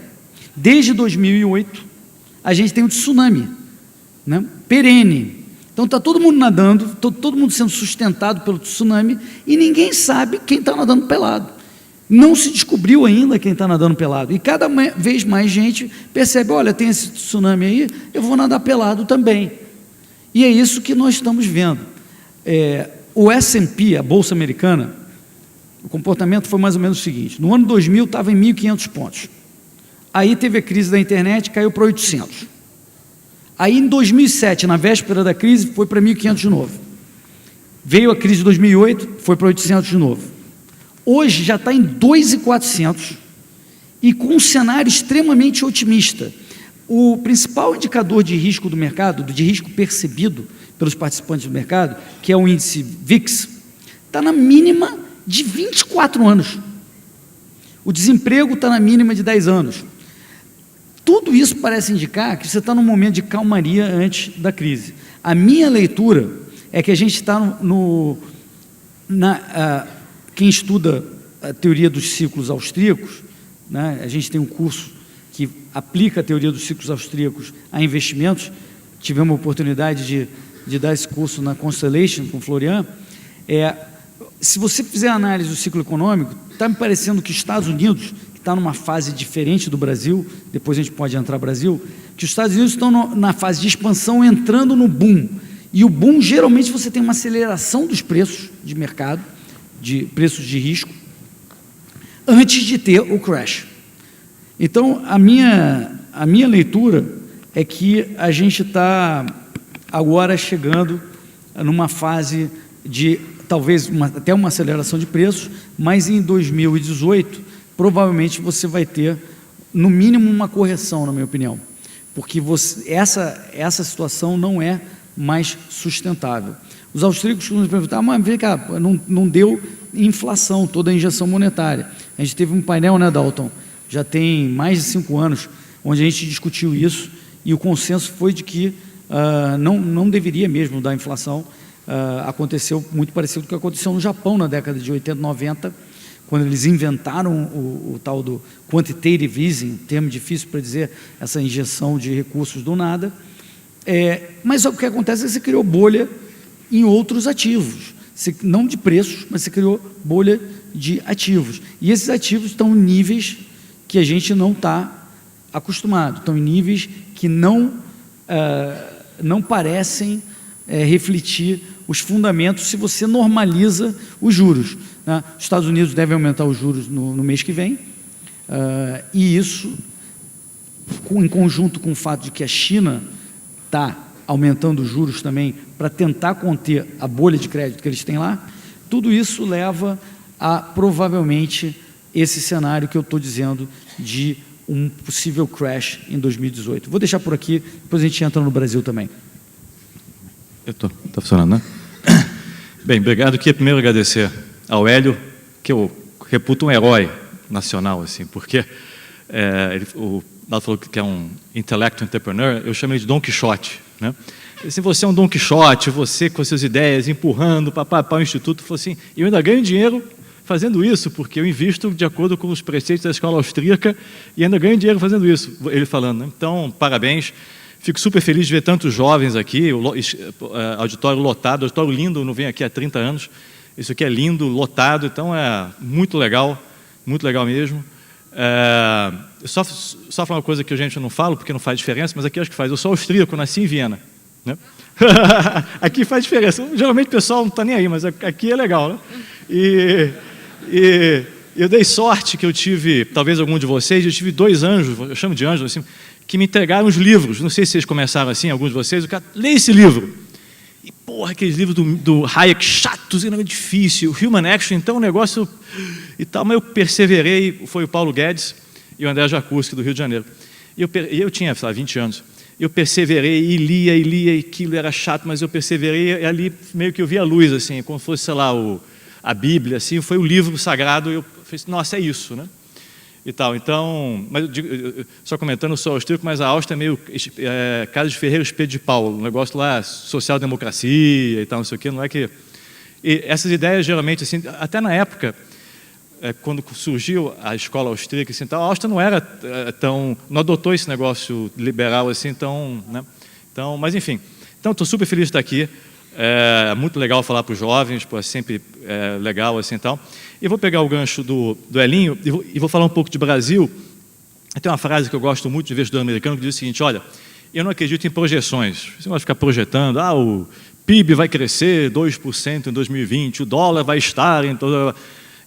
Desde 2008, a gente tem um tsunami, né, perene. Então está todo mundo nadando, todo mundo sendo sustentado pelo tsunami e ninguém sabe quem está nadando pelado. Não se descobriu ainda quem está nadando pelado. E cada vez mais gente percebe, olha, tem esse tsunami aí, eu vou nadar pelado também. E é isso que nós estamos vendo. o S&P, a Bolsa Americana, o comportamento foi mais ou menos o seguinte: no ano 2000 estava em 1.500 pontos. Aí teve a crise da internet, caiu para 800. Aí em 2007, na véspera da crise, foi para 1.500 de novo. Veio a crise de 2008, foi para 800 de novo. Hoje já está em 2.400 e com um cenário extremamente otimista. O principal indicador de risco do mercado, de risco percebido pelos participantes do mercado, que é o índice VIX, está na mínima de 24 anos. O desemprego está na mínima de 10 anos. Tudo isso parece indicar que você está num momento de calmaria antes da crise. A minha leitura é que a gente está quem estuda a teoria dos ciclos austríacos, né, a gente tem um curso que aplica a teoria dos ciclos austríacos a investimentos. Tivemos a oportunidade de dar esse curso na Constellation com o Florian. Se você fizer a análise do ciclo econômico, está me parecendo que os Estados Unidos, que está numa fase diferente do Brasil, depois a gente pode entrar no Brasil, que os Estados Unidos estão na fase de expansão, entrando no boom. E o boom, geralmente, você tem uma aceleração dos preços de mercado, de preços de risco, antes de ter o crash. Então, a minha leitura é que a gente está agora chegando numa fase de, talvez, até uma aceleração de preços, mas em 2018, provavelmente você vai ter, no mínimo, uma correção, na minha opinião, porque essa situação não é mais sustentável. Os austríacos nos perguntaram, mas vem cá, não deu inflação, toda a injeção monetária. A gente teve um painel, né, Dalton, já tem mais de 5 anos, onde a gente discutiu isso, e o consenso foi de que não deveria mesmo dar inflação. Aconteceu muito parecido com o que aconteceu no Japão na década de 80, 90, quando eles inventaram o tal do quantitative easing, termo difícil para dizer, essa injeção de recursos do nada. Mas o que acontece é que você criou bolha em outros ativos, não de preços, mas você criou bolha de ativos. E esses ativos estão em níveis que a gente não está acostumado, estão em níveis que não parecem refletir os fundamentos se você normaliza os juros, né? Os Estados Unidos devem aumentar os juros no mês que vem, e isso, em conjunto com o fato de que a China está aumentando os juros também para tentar conter a bolha de crédito que eles têm lá, tudo isso leva a, provavelmente, esse cenário que eu estou dizendo de um possível crash em 2018. Vou deixar por aqui, depois a gente entra no Brasil também. Está funcionando, né? Bem, obrigado. Queria primeiro agradecer ao Hélio, que eu reputo um herói nacional, assim, porque o Naldo falou que é um intellectual entrepreneur, eu chamo ele de Dom Quixote, né? Assim, você é um Dom Quixote, você com as suas ideias, empurrando para o Instituto, falou assim, eu ainda ganho dinheiro fazendo isso, porque eu invisto de acordo com os preceitos da escola austríaca e ainda ganho dinheiro fazendo isso, ele falando, né? Então, parabéns, fico super feliz de ver tantos jovens aqui, auditório lotado, auditório lindo, eu não venho aqui há 30 anos, isso aqui é lindo, lotado, então é muito legal mesmo. Só falar uma coisa que a gente não fala, porque não faz diferença, mas aqui acho que faz. Eu sou austríaco, nasci em Viena, né? Aqui faz diferença. Geralmente o pessoal não está nem aí, mas aqui é legal, né? E eu dei sorte que eu tive, talvez algum de vocês, eu tive 2 anjos, eu chamo de anjos, assim, que me entregaram os livros. Não sei se vocês começaram assim, alguns de vocês, o cara, lê esse livro. E, porra, aqueles livros do Hayek, chatos, era difícil. O Human Action, então, um negócio e tal, mas eu perseverei, foi o Paulo Guedes e o André Jacuzzi, do Rio de Janeiro. E eu tinha, sei lá, 20 anos. Eu perseverei e lia, e aquilo era chato, mas eu perseverei, e ali meio que eu vi a luz, assim, como se fosse, sei lá, a Bíblia, assim, foi o livro sagrado, e eu falei, nossa, é isso, né? E tal, então, mas só comentando, eu sou austríaco, mas a Áustria é meio Casa de Ferreiro, Espelho de Paulo, um negócio lá, social-democracia e tal, não sei o quê, não é que... E essas ideias, geralmente, assim, até na época, quando surgiu a escola austríaca, assim, tal, a Áustria não era não adotou esse negócio liberal, assim, então, né? Então, mas enfim, então estou super feliz de estar aqui, é muito legal falar para os jovens, pô, é sempre legal, assim, tal. E vou pegar o gancho do Elinho e vou falar um pouco de Brasil. Tem uma frase que eu gosto muito de investidor americano que diz o seguinte, olha, eu não acredito em projeções. Você vai ficar projetando, o PIB vai crescer 2% em 2020, o dólar vai estar em toda...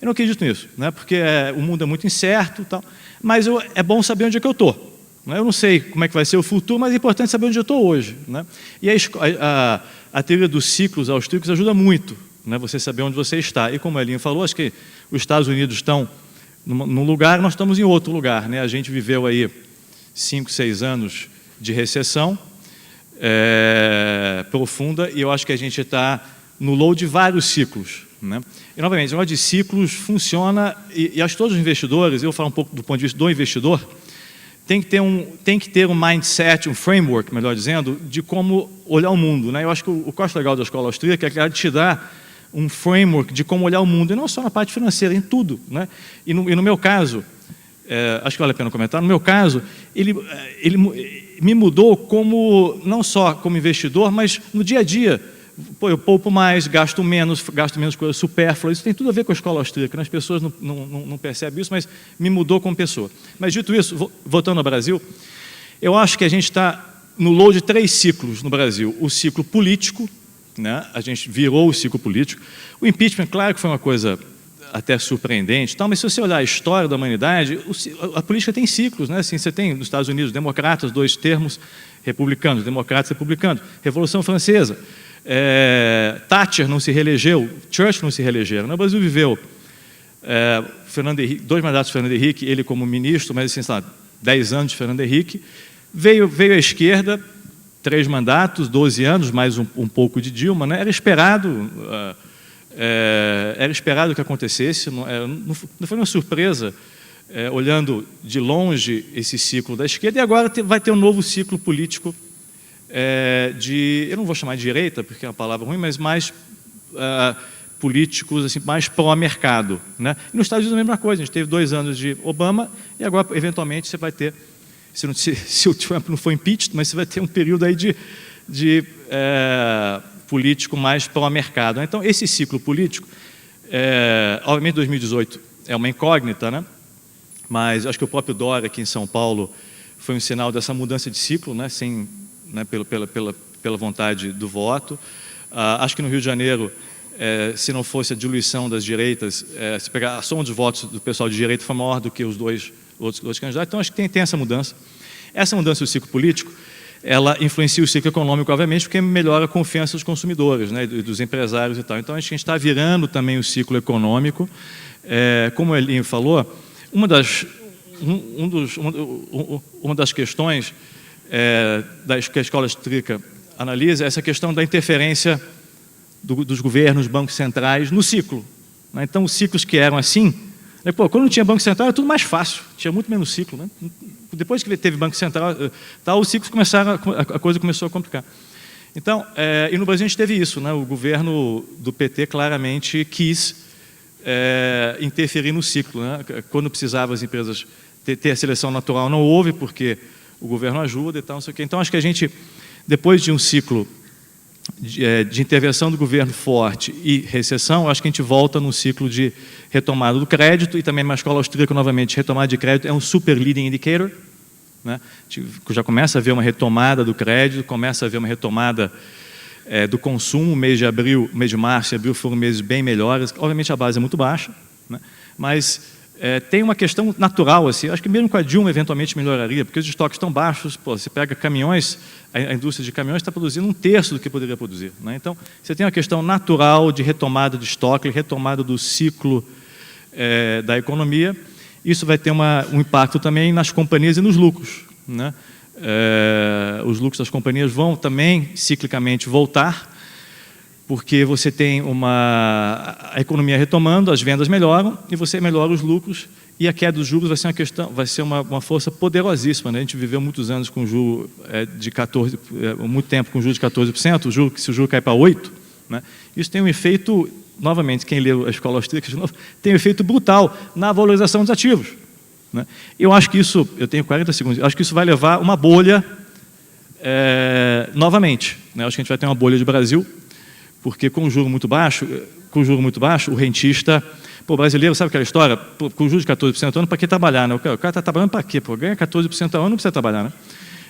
Eu não acredito nisso, né? Porque o mundo é muito incerto, tal, mas é bom saber onde é que eu estou. Eu não sei como é que vai ser o futuro, mas é importante saber onde eu estou hoje, né? E a teoria dos ciclos austríacos ajuda muito, né? Você saber onde você está. E como a Elinho falou, acho que os Estados Unidos estão num lugar, nós estamos em outro lugar, né? A gente viveu aí 5, 6 anos de recessão profunda, e eu acho que a gente está no low de vários ciclos, né? E, novamente, o negócio de ciclos funciona, e acho que todos os investidores, eu vou falar um pouco do ponto de vista do investidor, tem que ter um mindset, um framework, melhor dizendo, de como olhar o mundo, né? Eu acho que o que eu acho legal da escola austríaca é que ela te dá um framework de como olhar o mundo, e não só na parte financeira, em tudo, né? E no meu caso, acho que vale a pena comentar, no meu caso, ele me mudou como, não só como investidor, mas no dia a dia. Pô, eu poupo mais, gasto menos coisas supérfluas. Isso tem tudo a ver com a escola austríaca, né? As pessoas não percebem isso, mas me mudou como pessoa. Mas, dito isso, voltando ao Brasil, eu acho que a gente está no low de 3 ciclos no Brasil. O ciclo político, né? A gente virou o ciclo político. O impeachment, claro que foi uma coisa até surpreendente, tal, mas se você olhar a história da humanidade, a política tem ciclos, né? Assim, você tem nos Estados Unidos democratas, 2 termos, republicanos, democratas, republicanos. Revolução Francesa. Thatcher não se reelegeu, Churchill não se reelegeram. O Brasil viveu Fernando Henrique, 2 mandatos de Fernando Henrique, ele como ministro, mas assim, 10 anos de Fernando Henrique. Veio a esquerda, 3 mandatos, 12 anos, mais um pouco de Dilma, né? Era esperado que acontecesse, não foi uma surpresa, olhando de longe esse ciclo da esquerda, e agora vai ter um novo ciclo político eu não vou chamar de direita, porque é uma palavra ruim, mas mais políticos, assim, mais pró-mercado, né? E nos Estados Unidos a mesma coisa, a gente teve 2 anos de Obama, e agora, eventualmente, você vai ter, se o Trump não for impeached, mas você vai ter um período aí de político mais pró-mercado. Então, esse ciclo político, obviamente 2018 é uma incógnita, né? Mas acho que o próprio Dória, aqui em São Paulo, foi um sinal dessa mudança de ciclo, né? Pela vontade do voto. Acho que no Rio de Janeiro, se não fosse a diluição das direitas, se pegar a soma dos votos do pessoal de direita foi maior do que os outros candidatos. Então, acho que tem essa mudança. Essa mudança do ciclo político, ela influencia o ciclo econômico, obviamente, porque melhora a confiança dos consumidores, né, dos empresários e tal. Então, a gente está virando também o ciclo econômico. Como o Elinho falou, uma das questões que a escola austríaca analisa é essa questão da interferência dos governos, bancos centrais, no ciclo, né? Então, os ciclos que eram assim, né, quando não tinha banco central era tudo mais fácil, tinha muito menos ciclo, né? Depois que teve banco central, os ciclos começaram, a coisa começou a complicar. Então, e no Brasil a gente teve isso, né? O governo do PT claramente quis interferir no ciclo, né? Quando precisava as empresas ter a seleção natural, não houve, porque o governo ajuda e tal, não sei o quê. Então, acho que a gente, depois de um ciclo de intervenção do governo forte e recessão, acho que a gente volta num ciclo de retomada do crédito, e também na escola austríaca, novamente, retomada de crédito é um super leading indicator, né? Já começa a ver uma retomada do crédito, começa a ver uma retomada do consumo. Mês de abril, mês de março e abril foram meses bem melhores. Obviamente a base é muito baixa, né? Mas tem uma questão natural, assim, acho que mesmo com a Dilma eventualmente melhoraria, porque os estoques estão baixos. Você pega caminhões, a indústria de caminhões está produzindo 1/3 do que poderia produzir, né? Então, você tem uma questão natural de retomada de estoque, retomada do ciclo da economia. Isso vai ter um impacto também nas companhias e nos lucros, né? Os lucros das companhias vão também, ciclicamente, voltar, porque você tem a economia retomando, as vendas melhoram, e você melhora os lucros, e a queda dos juros vai ser uma força poderosíssima, né? A gente viveu muitos anos com juros de 14%, muito tempo com juros de 14%, se o juro cai para 8%, né? Isso tem um efeito, novamente, quem leu a escola austríaca, de novo, tem um efeito brutal na valorização dos ativos, né? Eu acho que isso, eu tenho 40 segundos, acho que isso vai levar uma bolha novamente, né? Acho que a gente vai ter uma bolha de Brasil, porque com o juro muito baixo, o rentista, o brasileiro, sabe aquela história? Com o juro de 14% ao ano, para que trabalhar, né? O cara está trabalhando para quê? Ganha 14% ao ano, não precisa trabalhar, né?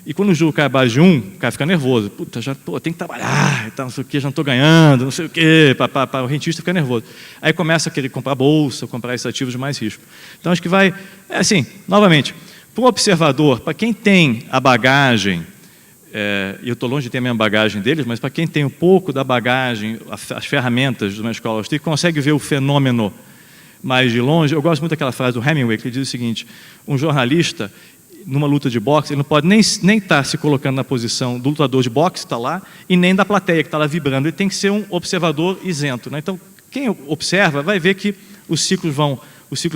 E quando o juro cai abaixo de 1, o cara fica nervoso. Puta, já tem que trabalhar, não sei o quê, já não estou ganhando, não sei o quê. O rentista fica nervoso. Aí começa a querer comprar bolsa, comprar esses ativos de mais risco. Então, acho que vai... assim, novamente, para o observador, para quem tem a bagagem, e eu estou longe de ter a mesma bagagem deles, mas para quem tem um pouco da bagagem, as ferramentas de uma escola austríaca, consegue ver o fenômeno mais de longe. Eu gosto muito daquela frase do Hemingway, que ele diz o seguinte: um jornalista, numa luta de boxe, ele não pode nem estar se colocando na posição do lutador de boxe, que está lá, e nem da plateia, que está lá vibrando. Ele tem que ser um observador isento, né? Então, quem observa vai ver que o ciclo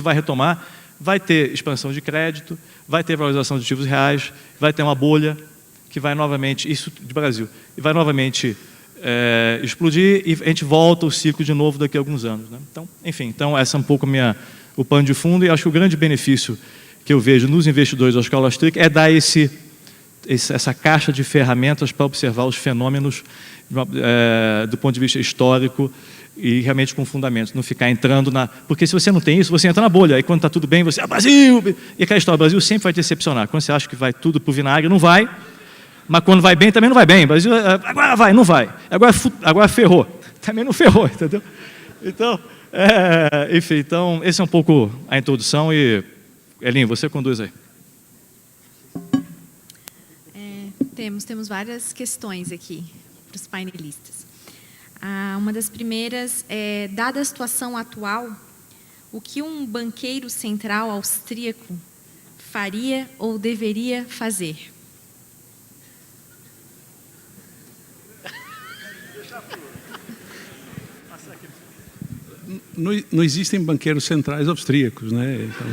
vai retomar, vai ter expansão de crédito, vai ter valorização de ativos reais, vai ter uma bolha que vai novamente, isso de Brasil, e vai novamente explodir, e a gente volta o ciclo de novo daqui a alguns anos, né? Então, enfim, essa é um pouco o pano de fundo, e acho que o grande benefício que eu vejo nos investidores da escola austríaca é dar essa caixa de ferramentas para observar os fenômenos do ponto de vista histórico e realmente com fundamentos, não ficar entrando porque se você não tem isso, você entra na bolha, aí quando está tudo bem, você, Brasil! E aquela história, o Brasil sempre vai decepcionar. Quando você acha que vai tudo para o vinagre, não vai, mas quando vai bem, também não vai bem. O Brasil, agora vai, não vai. Agora ferrou, também não ferrou, entendeu? Então, enfim, então, esse é um pouco a introdução e, Elinho, você conduz aí. Temos várias questões aqui para os painelistas. Uma das primeiras é, dada a situação atual, o que um banqueiro central austríaco faria ou deveria fazer? Não existem banqueiros centrais austríacos, né? Então...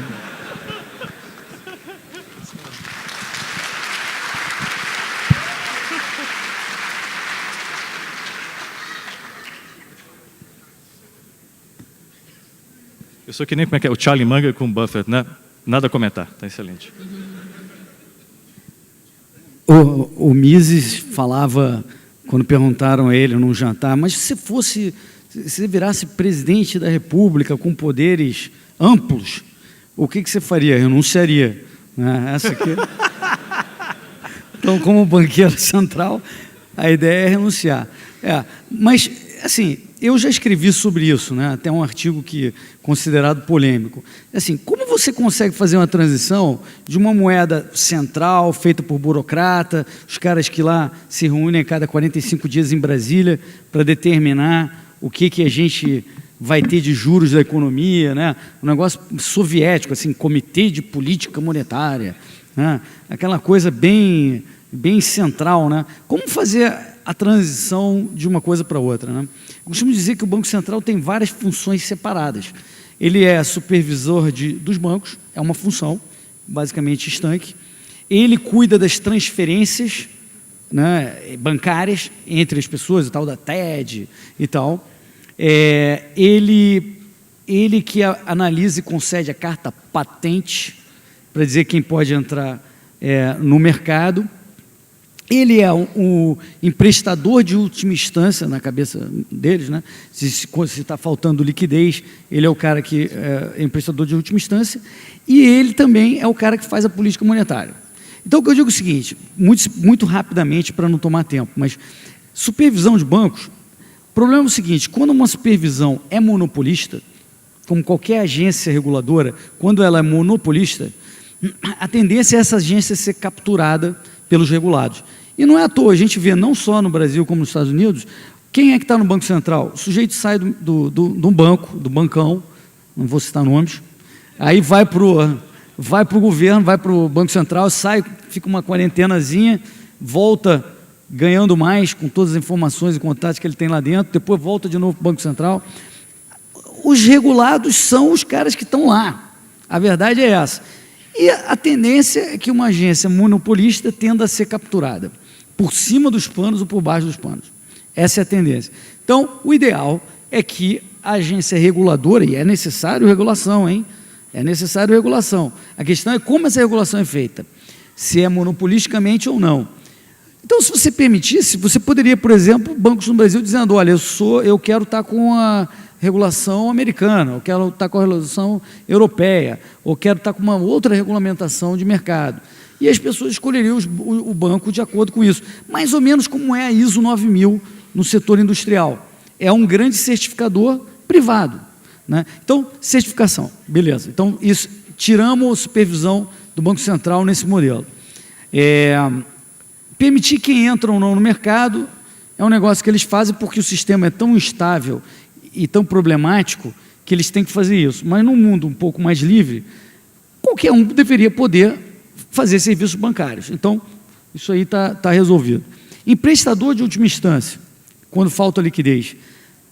Eu sou que nem o Charlie Munger com o Buffett, né? Nada a comentar, está excelente. O Mises falava, quando perguntaram a ele num jantar, mas se você virasse presidente da República com poderes amplos, o que você faria? Renunciaria. Essa aqui. Então, como banqueiro central, a ideia é renunciar. Mas, assim, eu já escrevi sobre isso, né? Até um artigo considerado polêmico. Assim, como você consegue fazer uma transição de uma moeda central, feita por burocrata, os caras que lá se reúnem a cada 45 dias em Brasília para determinar o que a gente vai ter de juros da economia, né? Um negócio soviético, assim, Comitê de Política Monetária, né? Aquela coisa bem central, né? Como fazer a transição de uma coisa para outra, né? Eu costumo dizer que o Banco Central tem várias funções separadas. Ele é supervisor dos bancos, é uma função, basicamente estanque. Ele cuida das transferências, né, bancárias entre as pessoas, o tal da TED e tal. Ele que analisa e concede a carta patente para dizer quem pode entrar no mercado. Ele é o emprestador de última instância na cabeça deles, né? Se está faltando liquidez, ele é o cara que é emprestador de última instância, e ele também é o cara que faz a política monetária. Então, o que eu digo é o seguinte, muito rapidamente, para não tomar tempo, mas supervisão de bancos, o problema é o seguinte: quando uma supervisão é monopolista, como qualquer agência reguladora, quando ela é monopolista, a tendência é essa agência ser capturada pelos regulados. E não é à toa, a gente vê não só no Brasil como nos Estados Unidos, quem é que está no Banco Central? O sujeito sai do banco, do bancão, não vou citar nomes, aí vai para o governo, vai para o Banco Central, sai, fica uma quarentenazinha, volta ganhando mais com todas as informações e contatos que ele tem lá dentro, depois volta de novo para o Banco Central. Os regulados são os caras que estão lá, a verdade é essa. E a tendência é que uma agência monopolista tenda a ser capturada, por cima dos panos ou por baixo dos panos. Essa é a tendência. Então, o ideal é que a agência reguladora, e é necessário regulação, hein? É necessário regulação. A questão é como essa regulação é feita, se é monopolisticamente ou não. Então, se você permitisse, você poderia, por exemplo, bancos no Brasil dizendo, olha, eu quero estar com regulação americana, ou quero estar com a regulação europeia, ou quero estar com uma outra regulamentação de mercado. E as pessoas escolheriam o banco de acordo com isso. Mais ou menos como é a ISO 9000 no setor industrial. É um grande certificador privado, né? Então, certificação, beleza. Então, isso, tiramos a supervisão do Banco Central nesse modelo. Permitir quem entra ou não no mercado é um negócio que eles fazem porque o sistema é tão instável e tão problemático que eles têm que fazer isso. Mas num mundo um pouco mais livre, qualquer um deveria poder fazer serviços bancários. Então, isso aí está resolvido. Emprestador de última instância, quando falta liquidez.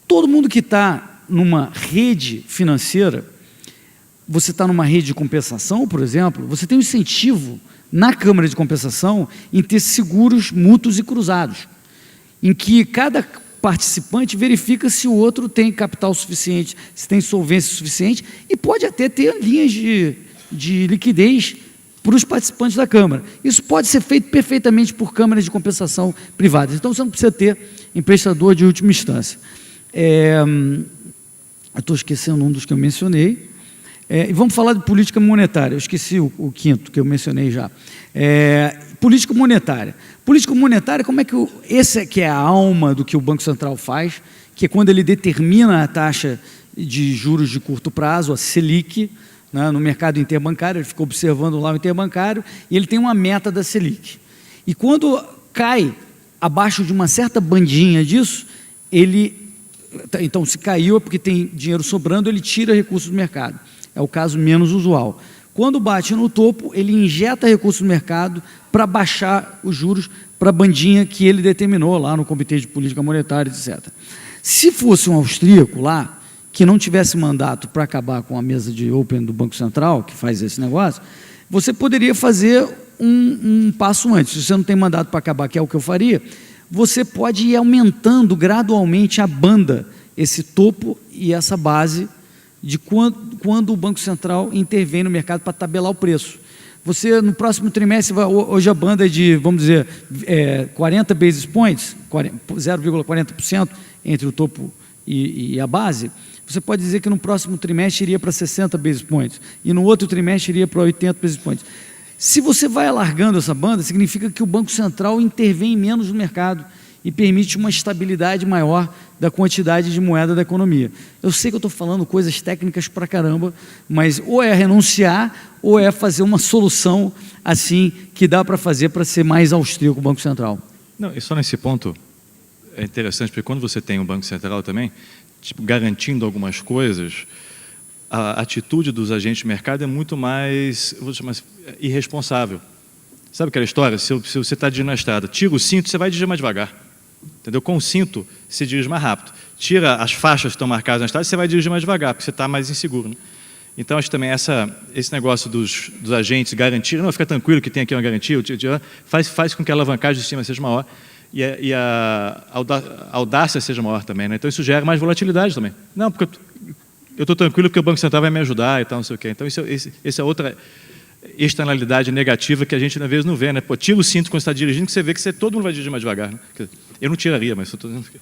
Todo mundo que está numa rede financeira, você está numa rede de compensação, por exemplo, você tem um incentivo na Câmara de Compensação em ter seguros mútuos e cruzados, em que cada participante verifica se o outro tem capital suficiente, se tem solvência suficiente, e pode até ter linhas de liquidez para os participantes da Câmara. Isso pode ser feito perfeitamente por câmaras de compensação privadas. Então, você não precisa ter emprestador de última instância. Eu estou esquecendo um dos que eu mencionei. E vamos falar de política monetária. Eu esqueci o quinto, que eu mencionei já. Política monetária. Política monetária, como é que esse é que é a alma do que o Banco Central faz, que é quando ele determina a taxa de juros de curto prazo, a Selic, né, no mercado interbancário. Ele fica observando lá o interbancário e ele tem uma meta da Selic. E quando cai abaixo de uma certa bandinha disso, então, se caiu é porque tem dinheiro sobrando, ele tira recursos do mercado. É o caso menos usual. Quando bate no topo, ele injeta recursos no mercado para baixar os juros para a bandinha que ele determinou lá no Comitê de Política Monetária, etc. Se fosse um austríaco lá, que não tivesse mandato para acabar com a mesa de Open do Banco Central, que faz esse negócio, você poderia fazer um passo antes. Se você não tem mandato para acabar, que é o que eu faria, você pode ir aumentando gradualmente a banda, esse topo e essa base, de quando o Banco Central intervém no mercado para tabelar o preço. Você, no próximo trimestre, hoje a banda é de, vamos dizer, 40 basis points, 0,40% entre o topo e a base. Você pode dizer que no próximo trimestre iria para 60 basis points, e no outro trimestre iria para 80 basis points. Se você vai alargando essa banda, significa que o Banco Central intervém menos no mercado e permite uma estabilidade maior da quantidade de moeda da economia. Eu sei que eu estou falando coisas técnicas pra caramba, mas ou é renunciar ou é fazer uma solução assim que dá para fazer para ser mais austríaco o Banco Central. Não, e só nesse ponto é interessante, porque quando você tem um Banco Central também, tipo, garantindo algumas coisas, a atitude dos agentes de mercado é muito mais, vou chamar, irresponsável. Sabe aquela história? Se você está dirigindo na estrada, tira o cinto, você vai dirigir mais devagar. Entendeu? Com o cinto, você dirige mais rápido. Tira as faixas que estão marcadas na estrada, você vai dirigir mais devagar, porque você está mais inseguro, né? Então, acho que também esse negócio dos agentes garantir, não, fica tranquilo que tem aqui uma garantia, faz com que a alavancagem de cima seja maior e a audácia seja maior também, né? Então, isso gera mais volatilidade também. Não, porque eu estou tranquilo porque o Banco Central vai me ajudar e tal, não sei o quê. Então, essa é outra externalidade negativa que a gente, às vezes, não vê, né? Pô, tira o cinto quando você está dirigindo, que você vê que todo mundo vai dirigir mais devagar, né? Eu não tiraria, mas estou dizendo que...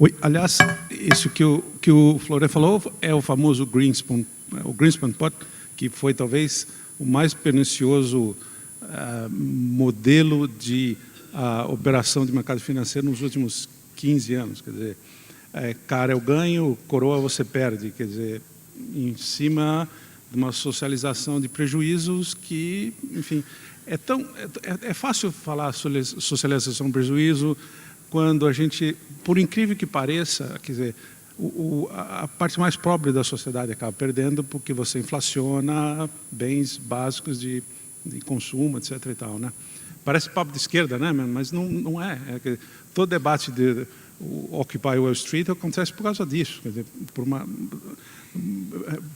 Oi, aliás, isso que o Flore falou é o famoso Greenspan, o Greenspan Pot, que foi talvez o mais pernicioso modelo de operação de mercado financeiro nos últimos 15 anos. Quer dizer, cara eu ganho, coroa você perde. Quer dizer, em cima de uma socialização de prejuízos que, enfim, é fácil falar socialização de prejuízo quando a gente, por incrível que pareça, quer dizer, a parte mais pobre da sociedade acaba perdendo porque você inflaciona bens básicos de consumo, etc. e tal, né? Parece papo de esquerda, né? Mas não é. Todo debate de Occupy Wall Street acontece por causa disso, quer dizer,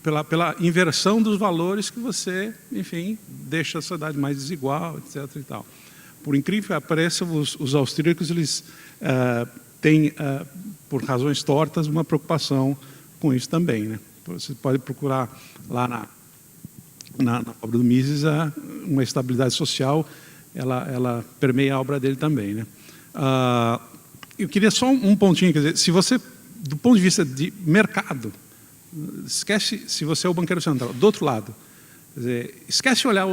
pela inversão dos valores que você, enfim, deixa a sociedade mais desigual, etc. e tal. Por incrível que pareça, os austríacos eles têm, por razões tortas, uma preocupação com isso também, né? Você pode procurar lá na obra do Mises uma estabilidade social ela permeia a obra dele também, né? Eu queria só um pontinho, quer dizer, se você, do ponto de vista de mercado, esquece se você é o banqueiro central. Do outro lado, quer dizer, esquece olhar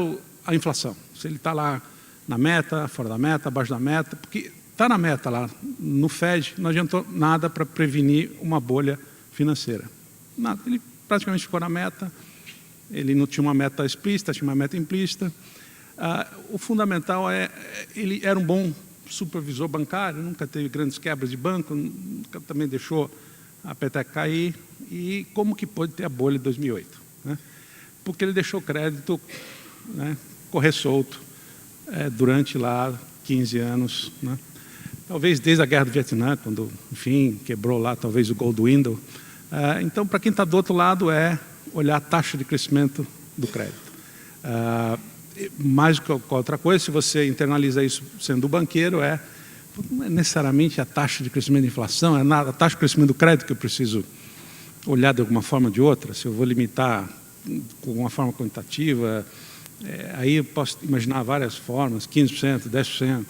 a inflação, se ele está lá na meta, fora da meta, abaixo da meta, porque está na meta lá, no Fed, não adiantou nada para prevenir uma bolha financeira. Nada, ele praticamente ficou na meta, ele não tinha uma meta explícita, tinha uma meta implícita. O fundamental ele era um bom supervisor bancário, nunca teve grandes quebras de banco, nunca também deixou a peteca cair. E como que pôde ter a bolha de 2008? Né? Porque ele deixou o crédito, né, correr solto durante lá 15 anos. Né? Talvez desde a Guerra do Vietnã, quando, enfim, quebrou lá talvez o Gold Window. Então, para quem está do outro lado, é olhar a taxa de crescimento do crédito. Mais do que qualquer outra coisa, se você internaliza isso sendo banqueiro, não é necessariamente a taxa de crescimento da inflação, é a taxa de crescimento do crédito que eu preciso olhar de alguma forma ou de outra. Se eu vou limitar com uma forma quantitativa, aí eu posso imaginar várias formas, 15%, 10%.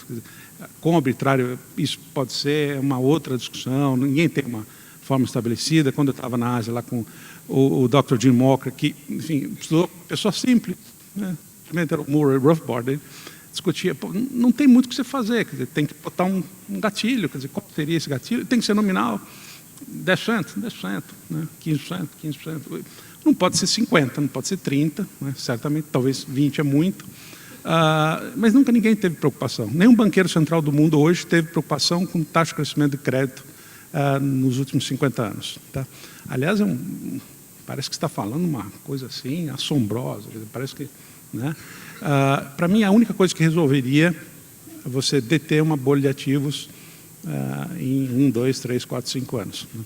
Com arbitrário, isso pode ser uma outra discussão, ninguém tem uma forma estabelecida. Quando eu estava na Ásia, lá com o Dr. Jim Walker, que, enfim, estudou pessoa simples, né? Era o Murray Rothbard, ele discutia, não tem muito o que você fazer, quer dizer, tem que botar um gatilho, quer dizer, qual seria esse gatilho? Tem que ser nominal, 10%, né? 15%. Não pode ser 50%, não pode ser 30%, né? Certamente, talvez 20% é muito, mas nunca ninguém teve preocupação. Nenhum banqueiro central do mundo hoje teve preocupação com taxa de crescimento de crédito nos últimos 50 anos. Tá? Aliás, parece que está falando uma coisa assim, assombrosa, quer dizer, parece que... Né? Para mim, a única coisa que resolveria é você deter uma bolha de ativos em 1, 2, 3, 4, 5 anos. Né?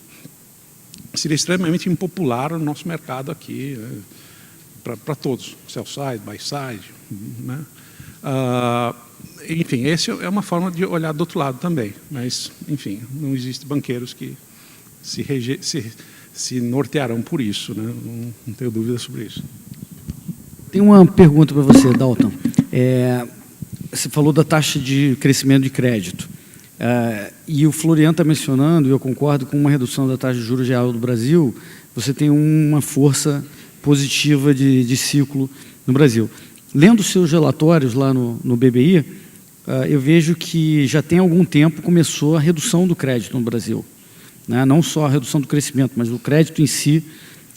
Seria extremamente impopular no nosso mercado aqui, né? Para todos, sell side, buy side. Né? Enfim, essa é uma forma de olhar do outro lado também, mas, enfim, não existem banqueiros que se nortearão por isso, né? Não tenho dúvida sobre isso. Tem uma pergunta para você, Dalton. Você falou da taxa de crescimento de crédito. E o Florian está mencionando, e eu concordo, com uma redução da taxa de juros real do Brasil, você tem uma força positiva de ciclo no Brasil. Lendo seus relatórios lá no BBI, eu vejo que já tem algum tempo começou a redução do crédito no Brasil. Né? Não só a redução do crescimento, mas o crédito em si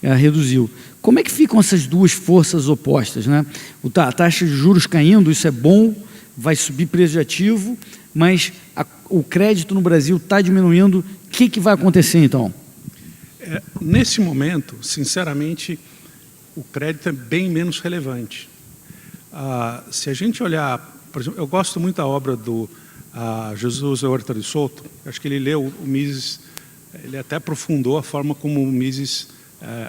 reduziu. Como é que ficam essas duas forças opostas? Né? A taxa de juros caindo, isso é bom, vai subir preço de ativo, mas o crédito no Brasil está diminuindo. O que vai acontecer, então? Nesse momento, sinceramente, o crédito é bem menos relevante. Se a gente olhar, por exemplo, eu gosto muito da obra do Jesus Huerta de Soto, acho que ele leu o Mises, ele até aprofundou a forma como o Mises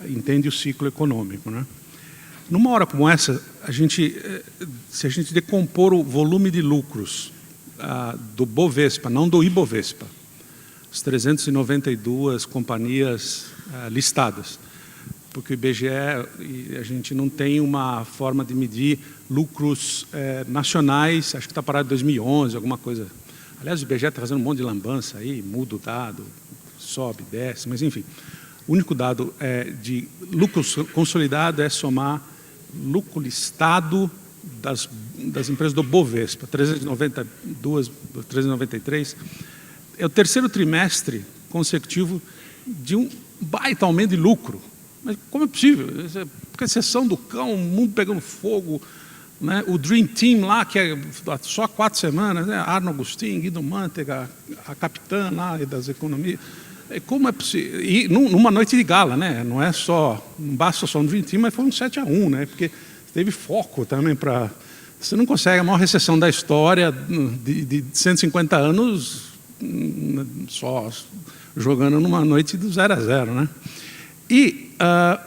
entende o ciclo econômico. Né? Numa hora como essa, se a gente decompor o volume de lucros do Bovespa, não do Ibovespa, as 392 companhias listadas, porque o IBGE, a gente não tem uma forma de medir lucros nacionais, acho que está parado em 2011, alguma coisa. Aliás, o IBGE está fazendo um monte de lambança aí, muda o dado, sobe, desce, mas enfim. O único dado de lucro consolidado é somar lucro listado das empresas do Bovespa, 392, 393. É o terceiro trimestre consecutivo de um baita aumento de lucro. Mas como é possível? Porque a sessão do cão, o mundo pegando fogo, né? O Dream Team lá, que é só há 4 semanas, né? Arno Agustin, Guido Mantega, a capitã lá das economias. Como é possível? E numa noite de gala, né? Não basta só um Dream Team, mas foi um 7-1, né? Porque teve foco também para... Você não consegue a maior recessão da história de 150 anos só jogando numa noite do 0-0, né? E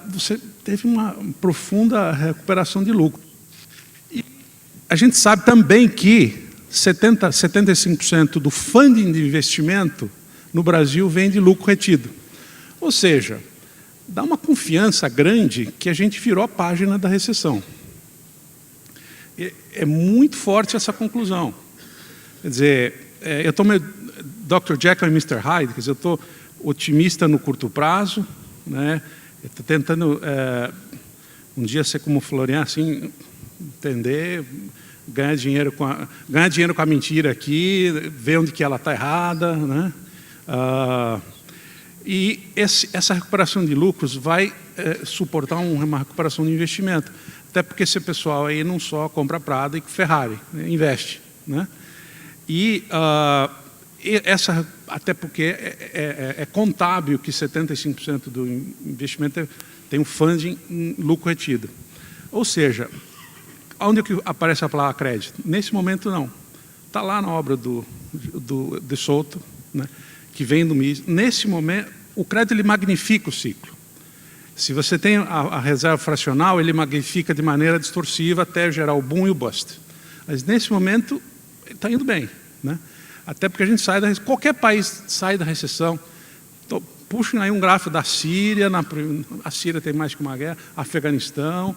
você teve uma profunda recuperação de lucro. E a gente sabe também que 75% do funding de investimento no Brasil vem de lucro retido. Ou seja, dá uma confiança grande que a gente virou a página da recessão. é muito forte essa conclusão. Quer dizer, eu estou meio Dr. Jekyll e Mr. Hyde, quer dizer, eu estou otimista no curto prazo, né? Eu estou tentando um dia ser como o Florian, assim, entender, ganhar dinheiro com a mentira aqui, ver onde que ela está errada, né? E essa recuperação de lucros vai suportar uma recuperação de investimento. Até porque esse pessoal aí não só compra Prada e Ferrari, né? Investe, né? E até porque é contábil que 75% do investimento tem um funding em lucro retido. Ou seja, onde que aparece a palavra crédito? Nesse momento não. Está lá na obra de Souto, né? Que vem do MIS. Nesse momento, o crédito ele magnifica o ciclo. Se você tem a reserva fracional, ele magnifica de maneira distorsiva até gerar o boom e o bust. Mas nesse momento, está indo bem, né? Até porque a gente qualquer país sai da recessão. Então, puxem aí um gráfico da Síria, a Síria tem mais que uma guerra, Afeganistão.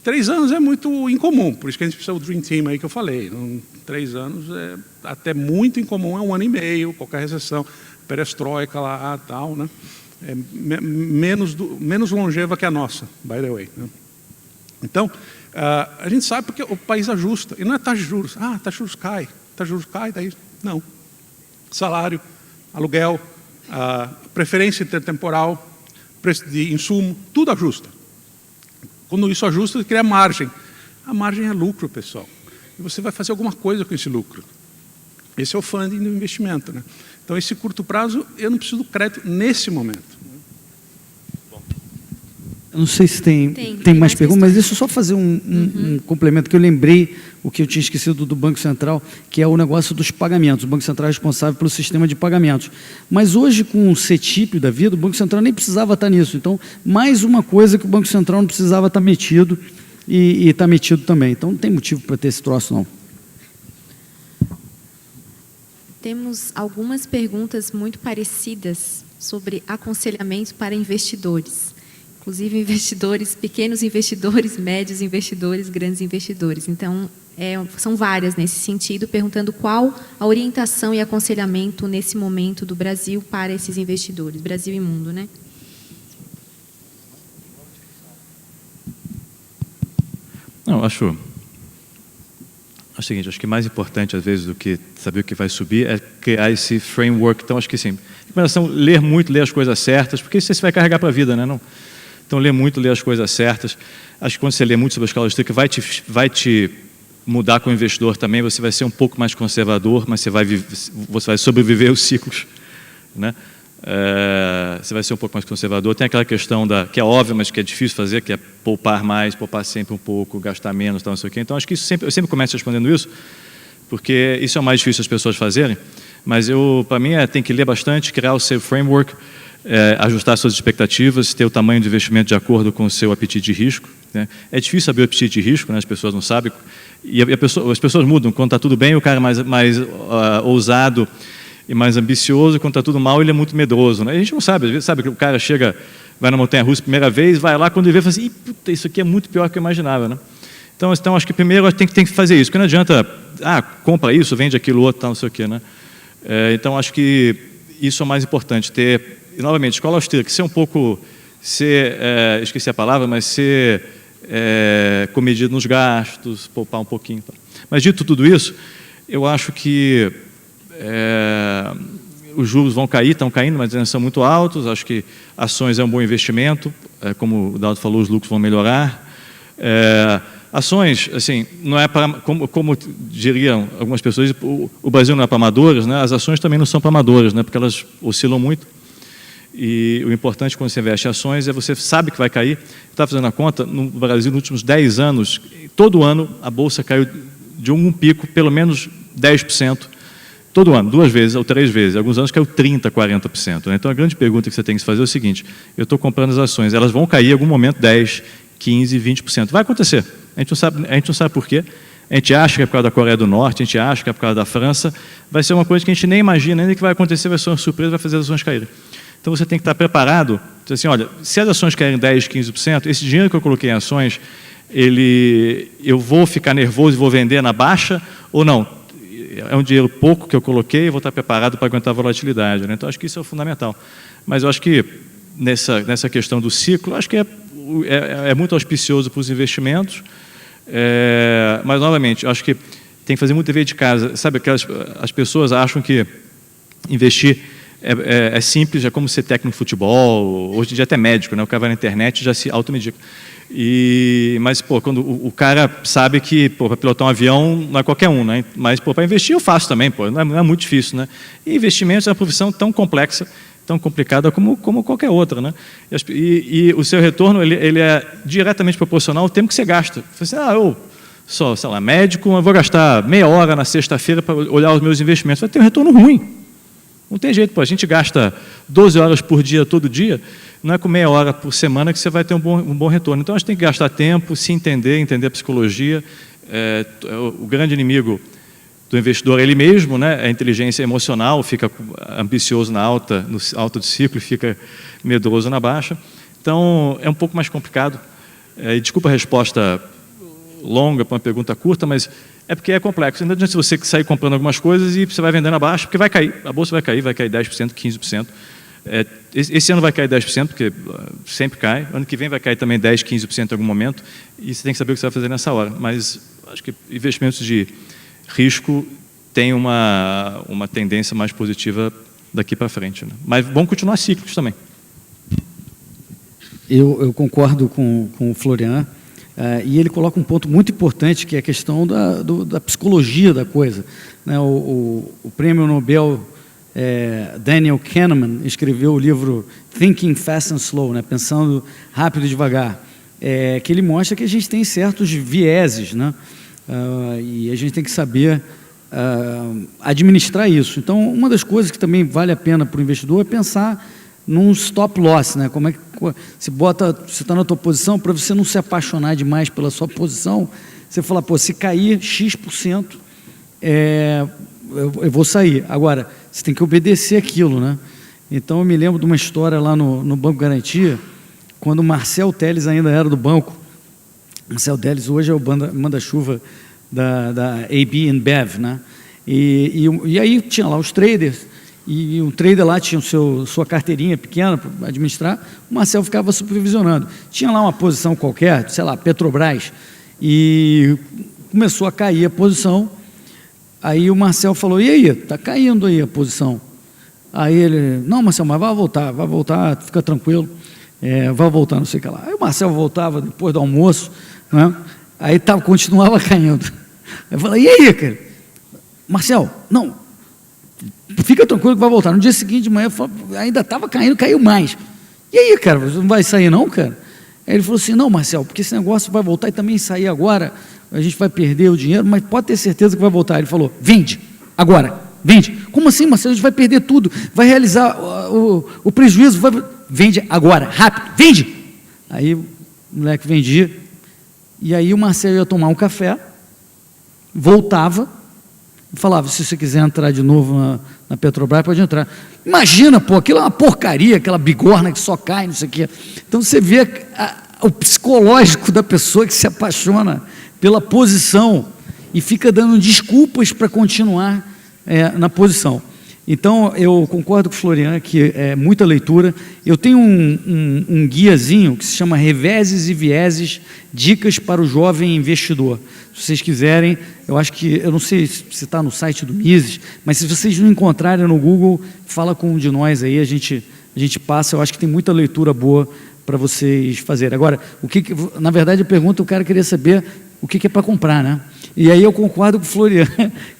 3 anos é muito incomum, por isso que a gente precisa do Dream Team aí que eu falei. 3 anos é até muito incomum, é 1 ano e meio, qualquer recessão, perestroika lá, tal, né? É menos longeva que a nossa, by the way, né? Então, a gente sabe porque o país ajusta, e não é taxa de juros. Taxa de juros cai, daí não. Salário, aluguel, preferência intertemporal, preço de insumo, tudo ajusta. Quando isso ajusta, cria margem. A margem é lucro, pessoal. E você vai fazer alguma coisa com esse lucro. Esse é o funding do investimento, né? Então, esse curto prazo, eu não preciso do crédito nesse momento. Eu não sei se tem mais perguntas, mas deixa eu só fazer um complemento, que eu lembrei o que eu tinha esquecido do Banco Central, que é o negócio dos pagamentos. O Banco Central é responsável pelo sistema de pagamentos. Mas hoje, com o CETIP da vida, o Banco Central nem precisava estar nisso. Então, mais uma coisa que o Banco Central não precisava estar metido e está metido também. Então, não tem motivo para ter esse troço, não. Temos algumas perguntas muito parecidas sobre aconselhamento para investidores. Inclusive investidores, pequenos investidores, médios investidores, grandes investidores. Então, são várias nesse sentido, perguntando qual a orientação e aconselhamento nesse momento do Brasil para esses investidores, Brasil e mundo, né? Não, acho o seguinte, acho que mais importante, às vezes, do que saber o que vai subir, é criar esse framework. Então, acho que, sim, recomendação, ler muito, ler as coisas certas, porque isso você vai carregar para a vida, né? Não? Então, ler muito, ler as coisas certas. Acho que quando você lê muito sobre a escala austríaca, vai te mudar como investidor também, você vai ser um pouco mais conservador, mas você vai sobreviver os ciclos, né? Você vai ser um pouco mais conservador. Tem aquela questão que é óbvia, mas que é difícil fazer, que é poupar mais, poupar sempre um pouco, gastar menos, tal, não sei o quê. Então, acho que eu sempre começo respondendo isso, porque isso é o mais difícil as pessoas fazerem, mas para mim, tem que ler bastante, criar o seu framework, ajustar suas expectativas, ter o tamanho de investimento de acordo com o seu apetite de risco, né? É difícil saber o apetite de risco, né? As pessoas não sabem, e as pessoas mudam. Quando está tudo bem, o cara é mais ousado e mais ambicioso. Quando está tudo mal, ele é muito medroso, né? A gente não sabe, às vezes sabe que o cara vai na montanha-russa a primeira vez, vai lá, quando ele vê, fala assim, puta, isso aqui é muito pior do que eu imaginava, né? Então, acho que primeiro tem que fazer isso, porque não adianta, compra isso, vende aquilo outro, tal, não sei o quê, né? Então, acho que isso é o mais importante, e, novamente, escola austríaca, esqueci a palavra, mas ser comedido nos gastos, poupar um pouquinho. Tá? Mas, dito tudo isso, eu acho que os juros vão cair, estão caindo, mas ainda são muito altos. Acho que ações é um bom investimento, como o Dalton falou, os lucros vão melhorar. Ações, assim, não é para, como diriam algumas pessoas, o Brasil não é para amadores, né? As ações também não são para amadores, né? Porque elas oscilam muito. E o importante quando você investe em ações é você sabe que vai cair. Estava fazendo a conta, no Brasil, nos últimos 10 anos, todo ano a Bolsa caiu de um pico, pelo menos 10%. Todo ano, 2 vezes ou 3 vezes. Alguns anos caiu 30%, 40%. Né? Então, a grande pergunta que você tem que fazer é o seguinte, eu estou comprando as ações, elas vão cair em algum momento 10%, 15%, 20%. Vai acontecer. A gente não sabe por quê. A gente acha que é por causa da Coreia do Norte, a gente acha que é por causa da França. Vai ser uma coisa que a gente nem imagina, ainda que vai acontecer, vai ser uma surpresa, vai fazer as ações caírem. Então, você tem que estar preparado. Assim, olha, se as ações caírem 10%, 15%, esse dinheiro que eu coloquei em ações, eu vou ficar nervoso e vou vender na baixa ou não? É um dinheiro pouco que eu coloquei e vou estar preparado para aguentar a volatilidade, né? Então, acho que isso é o fundamental. Mas eu acho que, nessa questão do ciclo, acho que é muito auspicioso para os investimentos, mas, novamente, eu acho que tem que fazer muito dever de casa. Sabe, as pessoas acham que investir é simples, é como ser técnico de futebol, hoje em dia até médico, né? O cara vai na internet e já se automedica. Mas, quando o cara sabe que, para pilotar um avião não é qualquer um, né? Mas, para investir eu faço também, não é muito difícil, né? E investimentos é uma profissão tão complexa, tão complicada como qualquer outra, né? E o seu retorno, ele é diretamente proporcional ao tempo que você gasta. Você eu sou, sei lá, médico, eu vou gastar meia hora na sexta-feira para olhar os meus investimentos. Vai ter um retorno ruim. Não tem jeito, a gente gasta 12 horas por dia, todo dia, não é com meia hora por semana que você vai ter um bom retorno. Então, a gente tem que gastar tempo, se entender a psicologia. O grande inimigo do investidor é ele mesmo, né? A inteligência emocional, fica ambicioso no alto do ciclo e fica medroso na baixa. Então, é um pouco mais complicado. Desculpa a resposta longa para uma pergunta curta, mas é porque é complexo. Não adianta se você sair comprando algumas coisas e você vai vendendo abaixo, porque vai cair. A bolsa vai cair 10%, 15%. Esse ano vai cair 10%, porque sempre cai. Ano que vem vai cair também 10%, 15% em algum momento. E você tem que saber o que você vai fazer nessa hora. Mas acho que investimentos de risco têm uma tendência mais positiva daqui para frente, né? Mas vão continuar cíclicos também. Eu concordo com o Florian. E ele coloca um ponto muito importante, que é a questão da psicologia da coisa, né? O prêmio Nobel Daniel Kahneman escreveu o livro Thinking Fast and Slow, né? Pensando rápido e devagar, que ele mostra que a gente tem certos vieses, né? E a gente tem que saber administrar isso. Então, uma das coisas que também vale a pena para o investidor é pensar num stop loss, né? Como é que você está na tua posição, para você não se apaixonar demais pela sua posição, você fala, se cair X%, eu vou sair. Agora, você tem que obedecer aquilo, né? Então, eu me lembro de uma história lá no Banco Garantia, quando o Marcel Telles ainda era do banco. Marcel Telles hoje é o manda-chuva da AB InBev, né? E aí tinha lá os traders, e um trader lá tinha sua carteirinha pequena para administrar, o Marcel ficava supervisionando. Tinha lá uma posição qualquer, sei lá, Petrobras, e começou a cair a posição. Aí o Marcel falou, e aí, está caindo aí a posição. Aí ele, não, Marcel, mas vai voltar, fica tranquilo, vai voltar, não sei o que lá. Aí o Marcel voltava depois do almoço, né? Aí continuava caindo. Aí eu falei, e aí, cara? Marcel, não, fica tranquilo que vai voltar. No dia seguinte de manhã, ainda estava caindo, caiu mais. E aí, cara, você não vai sair não, cara? Aí ele falou assim, não, Marcel, porque esse negócio vai voltar e também sair agora, a gente vai perder o dinheiro, mas pode ter certeza que vai voltar. Ele falou, vende, agora, vende. Como assim, Marcel? A gente vai perder tudo, vai realizar o prejuízo, vende agora, rápido, vende. Aí o moleque vendia, e aí o Marcel ia tomar um café, voltava, falava, se você quiser entrar de novo na Petrobras, pode entrar. Imagina, aquilo é uma porcaria, aquela bigorna que só cai, não sei o quê. Então, você vê o psicológico da pessoa que se apaixona pela posição e fica dando desculpas para continuar na posição. Então, eu concordo com o Florian, que é muita leitura. Eu tenho um guiazinho que se chama Reveses e Vieses, Dicas para o Jovem Investidor. Se vocês quiserem, eu não sei se está no site do Mises, mas se vocês não encontrarem no Google, fala com um de nós aí, a gente passa. Eu acho que tem muita leitura boa para vocês fazerem. Agora, na verdade, a pergunta, o cara queria saber o que é para comprar, né? E aí eu concordo com o Florian,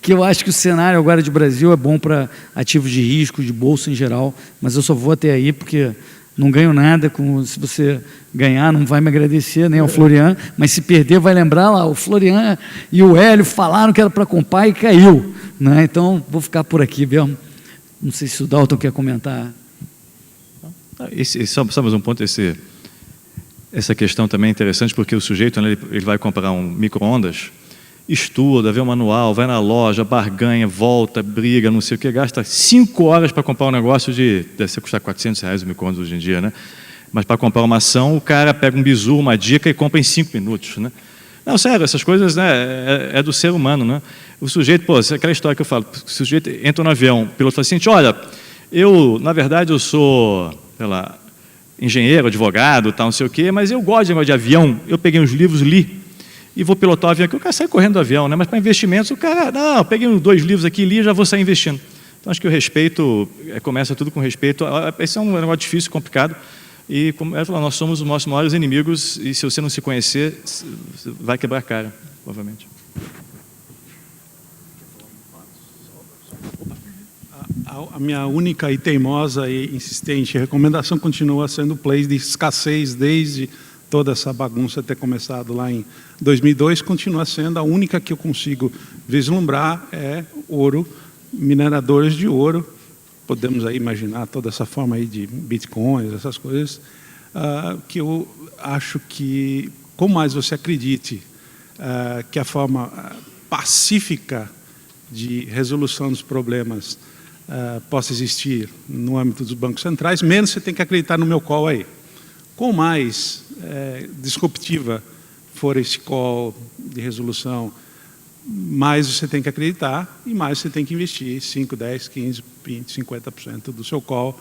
que eu acho que o cenário agora de Brasil é bom para ativos de risco, de bolsa em geral, mas eu só vou até aí porque não ganho nada, se você ganhar não vai me agradecer, nem ao Florian, mas se perder vai lembrar lá, o Florian e o Hélio falaram que era para comprar e caiu, né? Então vou ficar por aqui mesmo. Não sei se o Dalton quer comentar. Só mais um ponto, essa questão também é interessante, porque o sujeito, né, ele vai comprar um micro-ondas, estuda, vê o manual, vai na loja, barganha, volta, briga, não sei o que, gasta 5 horas para comprar um negócio deve custar R$400 o micro-ondas hoje em dia, né? Mas para comprar uma ação, o cara pega um bizu, uma dica e compra em 5 minutos, né? Não, sério, essas coisas, né, é do ser humano, né? O sujeito, pô, aquela história que eu falo, o sujeito entra no avião, o piloto fala assim, olha, na verdade, eu sou, sei lá, engenheiro, advogado, tal, não sei o quê, mas eu gosto de negócio de avião, eu peguei uns livros, li, e vou pilotar o avião aqui, o cara sai correndo do avião, né? Mas para investimentos, o cara, não, eu peguei 2 livros aqui, li e já vou sair investindo. Então, acho que o respeito, começa tudo com respeito. Esse é um negócio difícil, complicado, e, como ela falou, nós somos os nossos maiores inimigos, e se você não se conhecer, você vai quebrar a cara, provavelmente. A minha única e teimosa e insistente recomendação continua sendo o play de escassez desde toda essa bagunça ter começado lá em 2002, continua sendo a única que eu consigo vislumbrar é ouro, mineradores de ouro. Podemos aí imaginar toda essa forma aí de bitcoins, essas coisas, que eu acho que, como mais você acredite que a forma pacífica de resolução dos problemas possa existir no âmbito dos bancos centrais, menos você tem que acreditar no meu call aí. Com mais disruptiva for esse call de resolução, mais você tem que acreditar e mais você tem que investir 5, 10, 15, 20, 50% do seu call,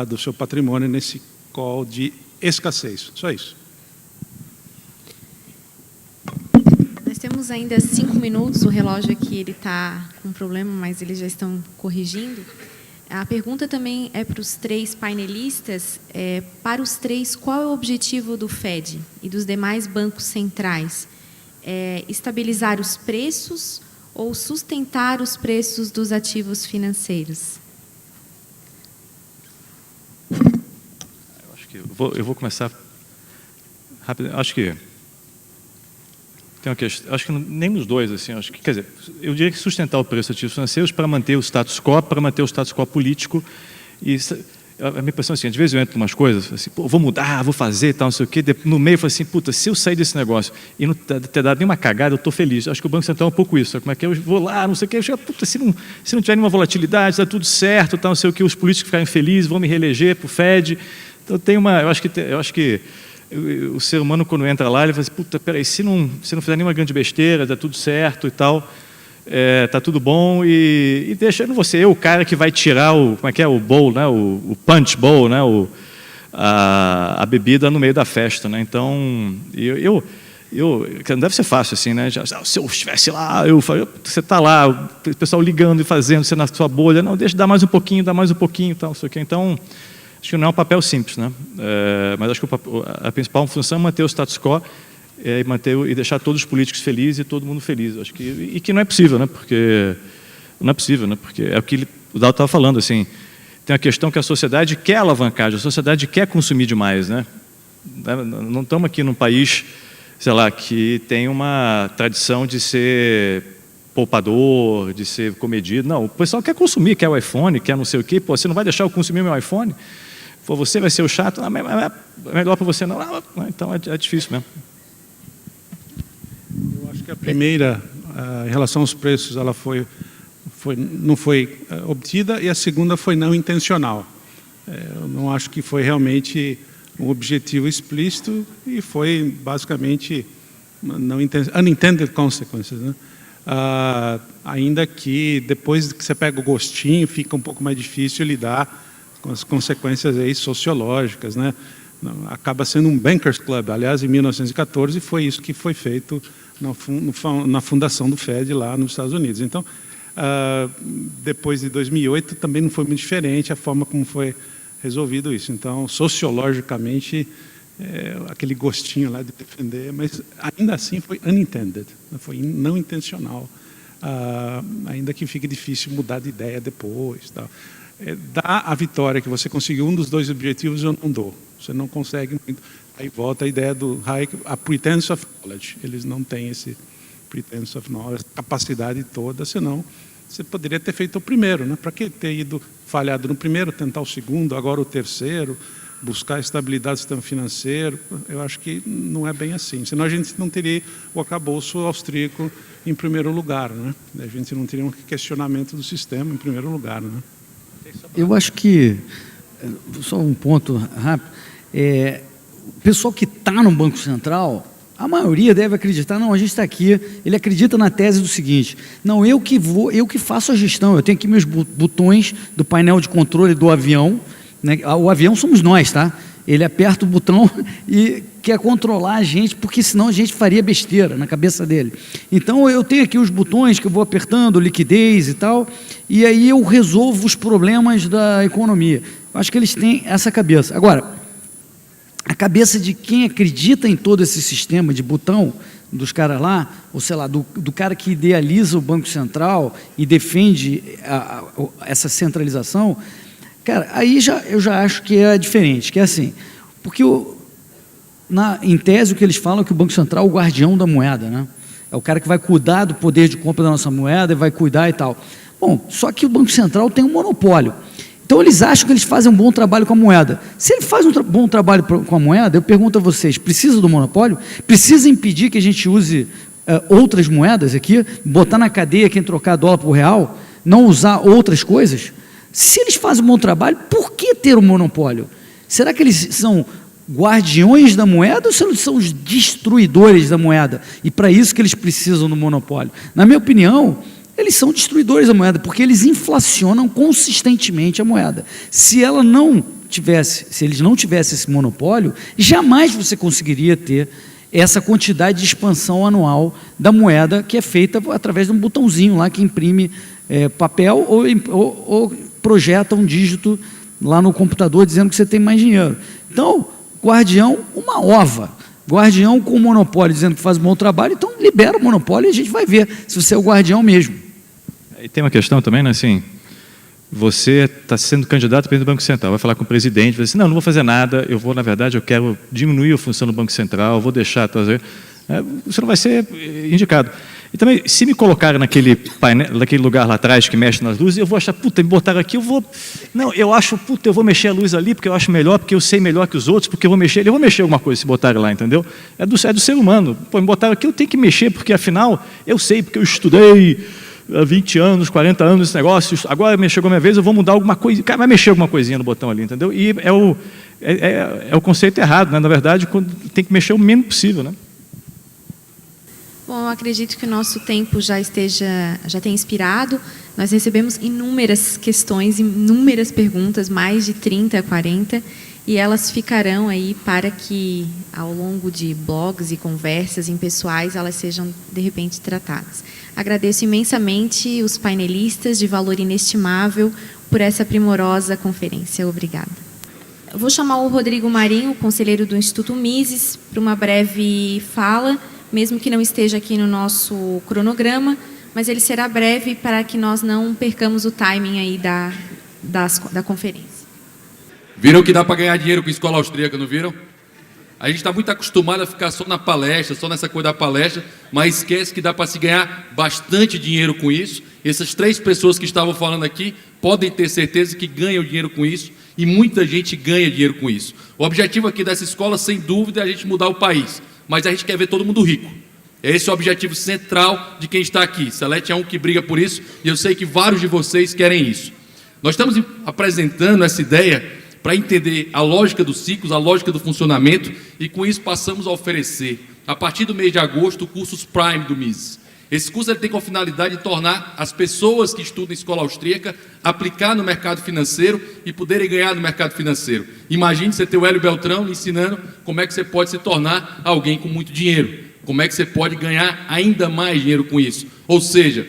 do seu patrimônio nesse call de escassez. Só isso. Nós temos ainda 5 minutos, o relógio aqui ele está com problema, mas eles já estão corrigindo. A pergunta também é para os 3 painelistas. Para os 3, qual é o objetivo do Fed e dos demais bancos centrais? Estabilizar os preços ou sustentar os preços dos ativos financeiros? Eu vou começar rápido. Acho que tem uma questão. Acho que nem os dois, assim. Acho que, quer dizer, eu diria que sustentar o preço dos ativos financeiros para manter o status quo, político. E a minha impressão é assim, às vezes eu entro em umas coisas, assim, pô, vou mudar, vou fazer, tal, não sei o quê. No meio eu falo assim, puta, se eu sair desse negócio e não ter dado nenhuma cagada, eu estou feliz. Acho que o Banco Central é um pouco isso. Sabe como é que eu vou lá, não sei o quê, eu chego, puta, se não tiver nenhuma volatilidade, está tudo certo, tal, não sei o quê, os políticos ficarem felizes, vão me reeleger para o Fed. Então tem uma, eu acho que o ser humano quando entra lá, ele fala assim, puta, peraí, se não fizer nenhuma grande besteira, dá tudo certo e tal, tá tudo bom e deixa, eu não vou ser eu o cara que vai tirar o bowl, né, o punch bowl, né, a bebida no meio da festa, né? Então não deve ser fácil assim, né? Se eu estivesse lá, você está lá, o pessoal ligando e fazendo, você na sua bolha, não, deixa dar mais um pouquinho, tal, isso aqui. Então acho que não é um papel simples, né? Mas acho que a principal função é manter o status quo e deixar todos os políticos felizes e todo mundo feliz. Acho que não é possível, né? Porque é o que o Dalton estava falando, assim. Tem a questão que a sociedade quer alavancagem, a sociedade quer consumir demais, né? Não estamos aqui num país, sei lá, que tem uma tradição de ser poupador, de ser comedido. Não, o pessoal quer consumir, quer o iPhone, quer não sei o quê. Pô, você não vai deixar eu consumir meu iPhone? Pô, você vai ser o chato? Não, é melhor para você não. Então é difícil mesmo. Eu acho que a primeira, em relação aos preços, ela não foi obtida, e a segunda foi não intencional. Eu não acho que foi realmente um objetivo explícito e foi basicamente unintended consequences, né? Ainda que depois que você pega o gostinho, fica um pouco mais difícil lidar com as consequências aí sociológicas, né? Acaba sendo um bankers club. Aliás, em 1914 foi isso que foi feito na fundação do Fed lá nos Estados Unidos. Então, depois de 2008 também não foi muito diferente a forma como foi resolvido isso. Então, sociologicamente, aquele gostinho lá de defender, mas ainda assim foi unintended, foi não intencional, ainda que fique difícil mudar de ideia depois. Tal. Dar a vitória que você conseguiu um dos 2 objetivos, eu não dou. Você não consegue muito. Aí volta a ideia do Hayek, a pretense of knowledge. Eles não têm esse pretense of knowledge, capacidade toda, senão você poderia ter feito o primeiro, né? Para que ter falhado no primeiro, tentar o segundo, agora o terceiro, buscar estabilidade do sistema financeiro? Eu acho que não é bem assim. Senão a gente não teria o arcabouço austríaco em primeiro lugar, né? A gente não teria um questionamento do sistema em primeiro lugar, né? Eu acho que, só um ponto rápido, O pessoal que está no Banco Central, a maioria deve acreditar, não, a gente está aqui, ele acredita na tese do seguinte, não, eu que faço a gestão, eu tenho aqui meus botões do painel de controle do avião, né? O avião somos nós, tá? Ele aperta o botão e quer controlar a gente, porque senão a gente faria besteira na cabeça dele. Então, eu tenho aqui os botões que eu vou apertando, liquidez e tal, e aí eu resolvo os problemas da economia. Eu acho que eles têm essa cabeça. Agora, a cabeça de quem acredita em todo esse sistema de botão dos caras lá, ou sei lá, do cara que idealiza o Banco Central e defende essa centralização, cara, aí eu já acho que é diferente, que é assim, porque em tese o que eles falam é que o Banco Central é o guardião da moeda, né? É o cara que vai cuidar do poder de compra da nossa moeda e vai cuidar e tal. Bom, só que o Banco Central tem um monopólio. Então, eles acham que eles fazem um bom trabalho com a moeda. Se ele faz um bom trabalho com a moeda, eu pergunto a vocês, precisa do monopólio? Precisa impedir que a gente use outras moedas aqui? Botar na cadeia quem trocar dólar por real? Não usar outras coisas? Se eles fazem um bom trabalho, por que ter um monopólio? Será que eles são guardiões da moeda ou são os destruidores da moeda? E para isso que eles precisam do monopólio? Na minha opinião, eles são destruidores da moeda, porque eles inflacionam consistentemente a moeda. Se eles não tivessem esse monopólio, jamais você conseguiria ter essa quantidade de expansão anual da moeda que é feita através de um botãozinho lá que imprime papel ou projeta um dígito lá no computador dizendo que você tem mais dinheiro. Então, guardião, uma ova. Guardião com monopólio dizendo que faz um bom trabalho, então libera o monopólio e a gente vai ver se você é o guardião mesmo. E tem uma questão também, né, assim, você está sendo candidato a presidente do Banco Central, vai falar com o presidente, vai dizer assim, não vou fazer nada, na verdade, eu quero diminuir a função do Banco Central, vou deixar trazer, você não vai ser indicado. E também, se me colocarem naquele painel, naquele lugar lá atrás que mexe nas luzes, eu vou achar, puta, me botaram aqui, eu vou mexer a luz ali, porque eu acho melhor, porque eu sei melhor que os outros, porque eu vou mexer alguma coisa se botarem lá, entendeu? É do ser humano. Pô, me botaram aqui, eu tenho que mexer, porque afinal, eu sei, porque eu estudei há 20 anos, 40 anos esse negócio, agora me chegou a minha vez, eu vou mudar alguma coisa, vai mexer alguma coisinha no botão ali, entendeu? E é o conceito errado, né? Na verdade, tem que mexer o mínimo possível, né? Bom, eu acredito que o nosso tempo já tenha inspirado. Nós recebemos inúmeras questões, inúmeras perguntas, mais de 30, 40, e elas ficarão aí para que, ao longo de blogs e conversas impessoais, elas sejam, de repente, tratadas. Agradeço imensamente os painelistas de valor inestimável por essa primorosa conferência. Obrigada. Eu vou chamar o Rodrigo Marinho, conselheiro do Instituto Mises, para uma breve fala, mesmo que não esteja aqui no nosso cronograma, mas ele será breve para que nós não percamos o timing aí da conferência. Viram que dá para ganhar dinheiro com escola austríaca, não viram? A gente está muito acostumado a ficar só na palestra, só nessa coisa da palestra, mas esquece que dá para se ganhar bastante dinheiro com isso. Essas 3 pessoas que estavam falando aqui podem ter certeza que ganham dinheiro com isso, e muita gente ganha dinheiro com isso. O objetivo aqui dessa escola, sem dúvida, é a gente mudar o país, mas a gente quer ver todo mundo rico. Esse é o objetivo central de quem está aqui. Celeste é um que briga por isso, e eu sei que vários de vocês querem isso. Nós estamos apresentando essa ideia para entender a lógica dos ciclos, a lógica do funcionamento, e com isso passamos a oferecer, a partir do mês de agosto, cursos Prime do Mises. Esse curso ele tem como finalidade de tornar as pessoas que estudam em escola austríaca aplicar no mercado financeiro e poderem ganhar no mercado financeiro. Imagine você ter o Hélio Beltrão lhe ensinando como é que você pode se tornar alguém com muito dinheiro, como é que você pode ganhar ainda mais dinheiro com isso. Ou seja,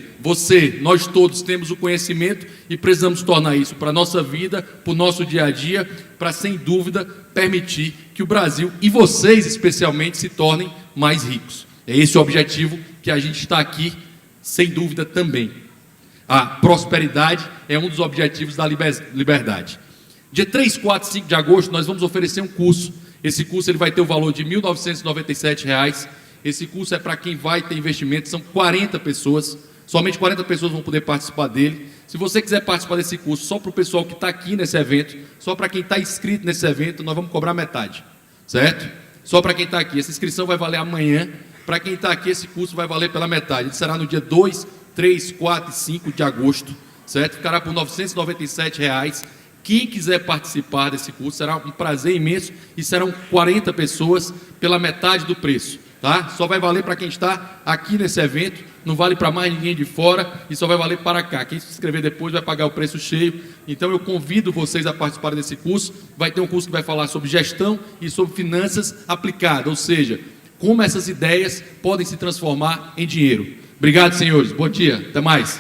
nós todos temos o conhecimento e precisamos tornar isso para a nossa vida, para o nosso dia a dia, para, sem dúvida, permitir que o Brasil, e vocês especialmente, se tornem mais ricos. É esse o objetivo que a gente está aqui, sem dúvida, também. A prosperidade é um dos objetivos da liberdade. Dia 3, 4, 5 de agosto, nós vamos oferecer um curso. Esse curso ele vai ter o valor de R$ 1.997. Esse curso é para quem vai ter investimento, são 40 pessoas, somente 40 pessoas vão poder participar dele. Se você quiser participar desse curso, só para o pessoal que está aqui nesse evento, só para quem está inscrito nesse evento, nós vamos cobrar metade, certo? Só para quem está aqui. Essa inscrição vai valer amanhã. Para quem está aqui, esse curso vai valer pela metade. Ele será no dia 2, 3, 4 e 5 de agosto, certo? Ficará por R$ 997. Quem quiser participar desse curso, será um prazer imenso, e serão 40 pessoas pela metade do preço, tá? Só vai valer para quem está aqui nesse evento, não vale para mais ninguém de fora, e só vai valer para cá. Quem se inscrever depois vai pagar o preço cheio. Então eu convido vocês a participarem desse curso. Vai ter um curso que vai falar sobre gestão e sobre finanças aplicadas, ou seja, como essas ideias podem se transformar em dinheiro. Obrigado, senhores. Bom dia. Até mais.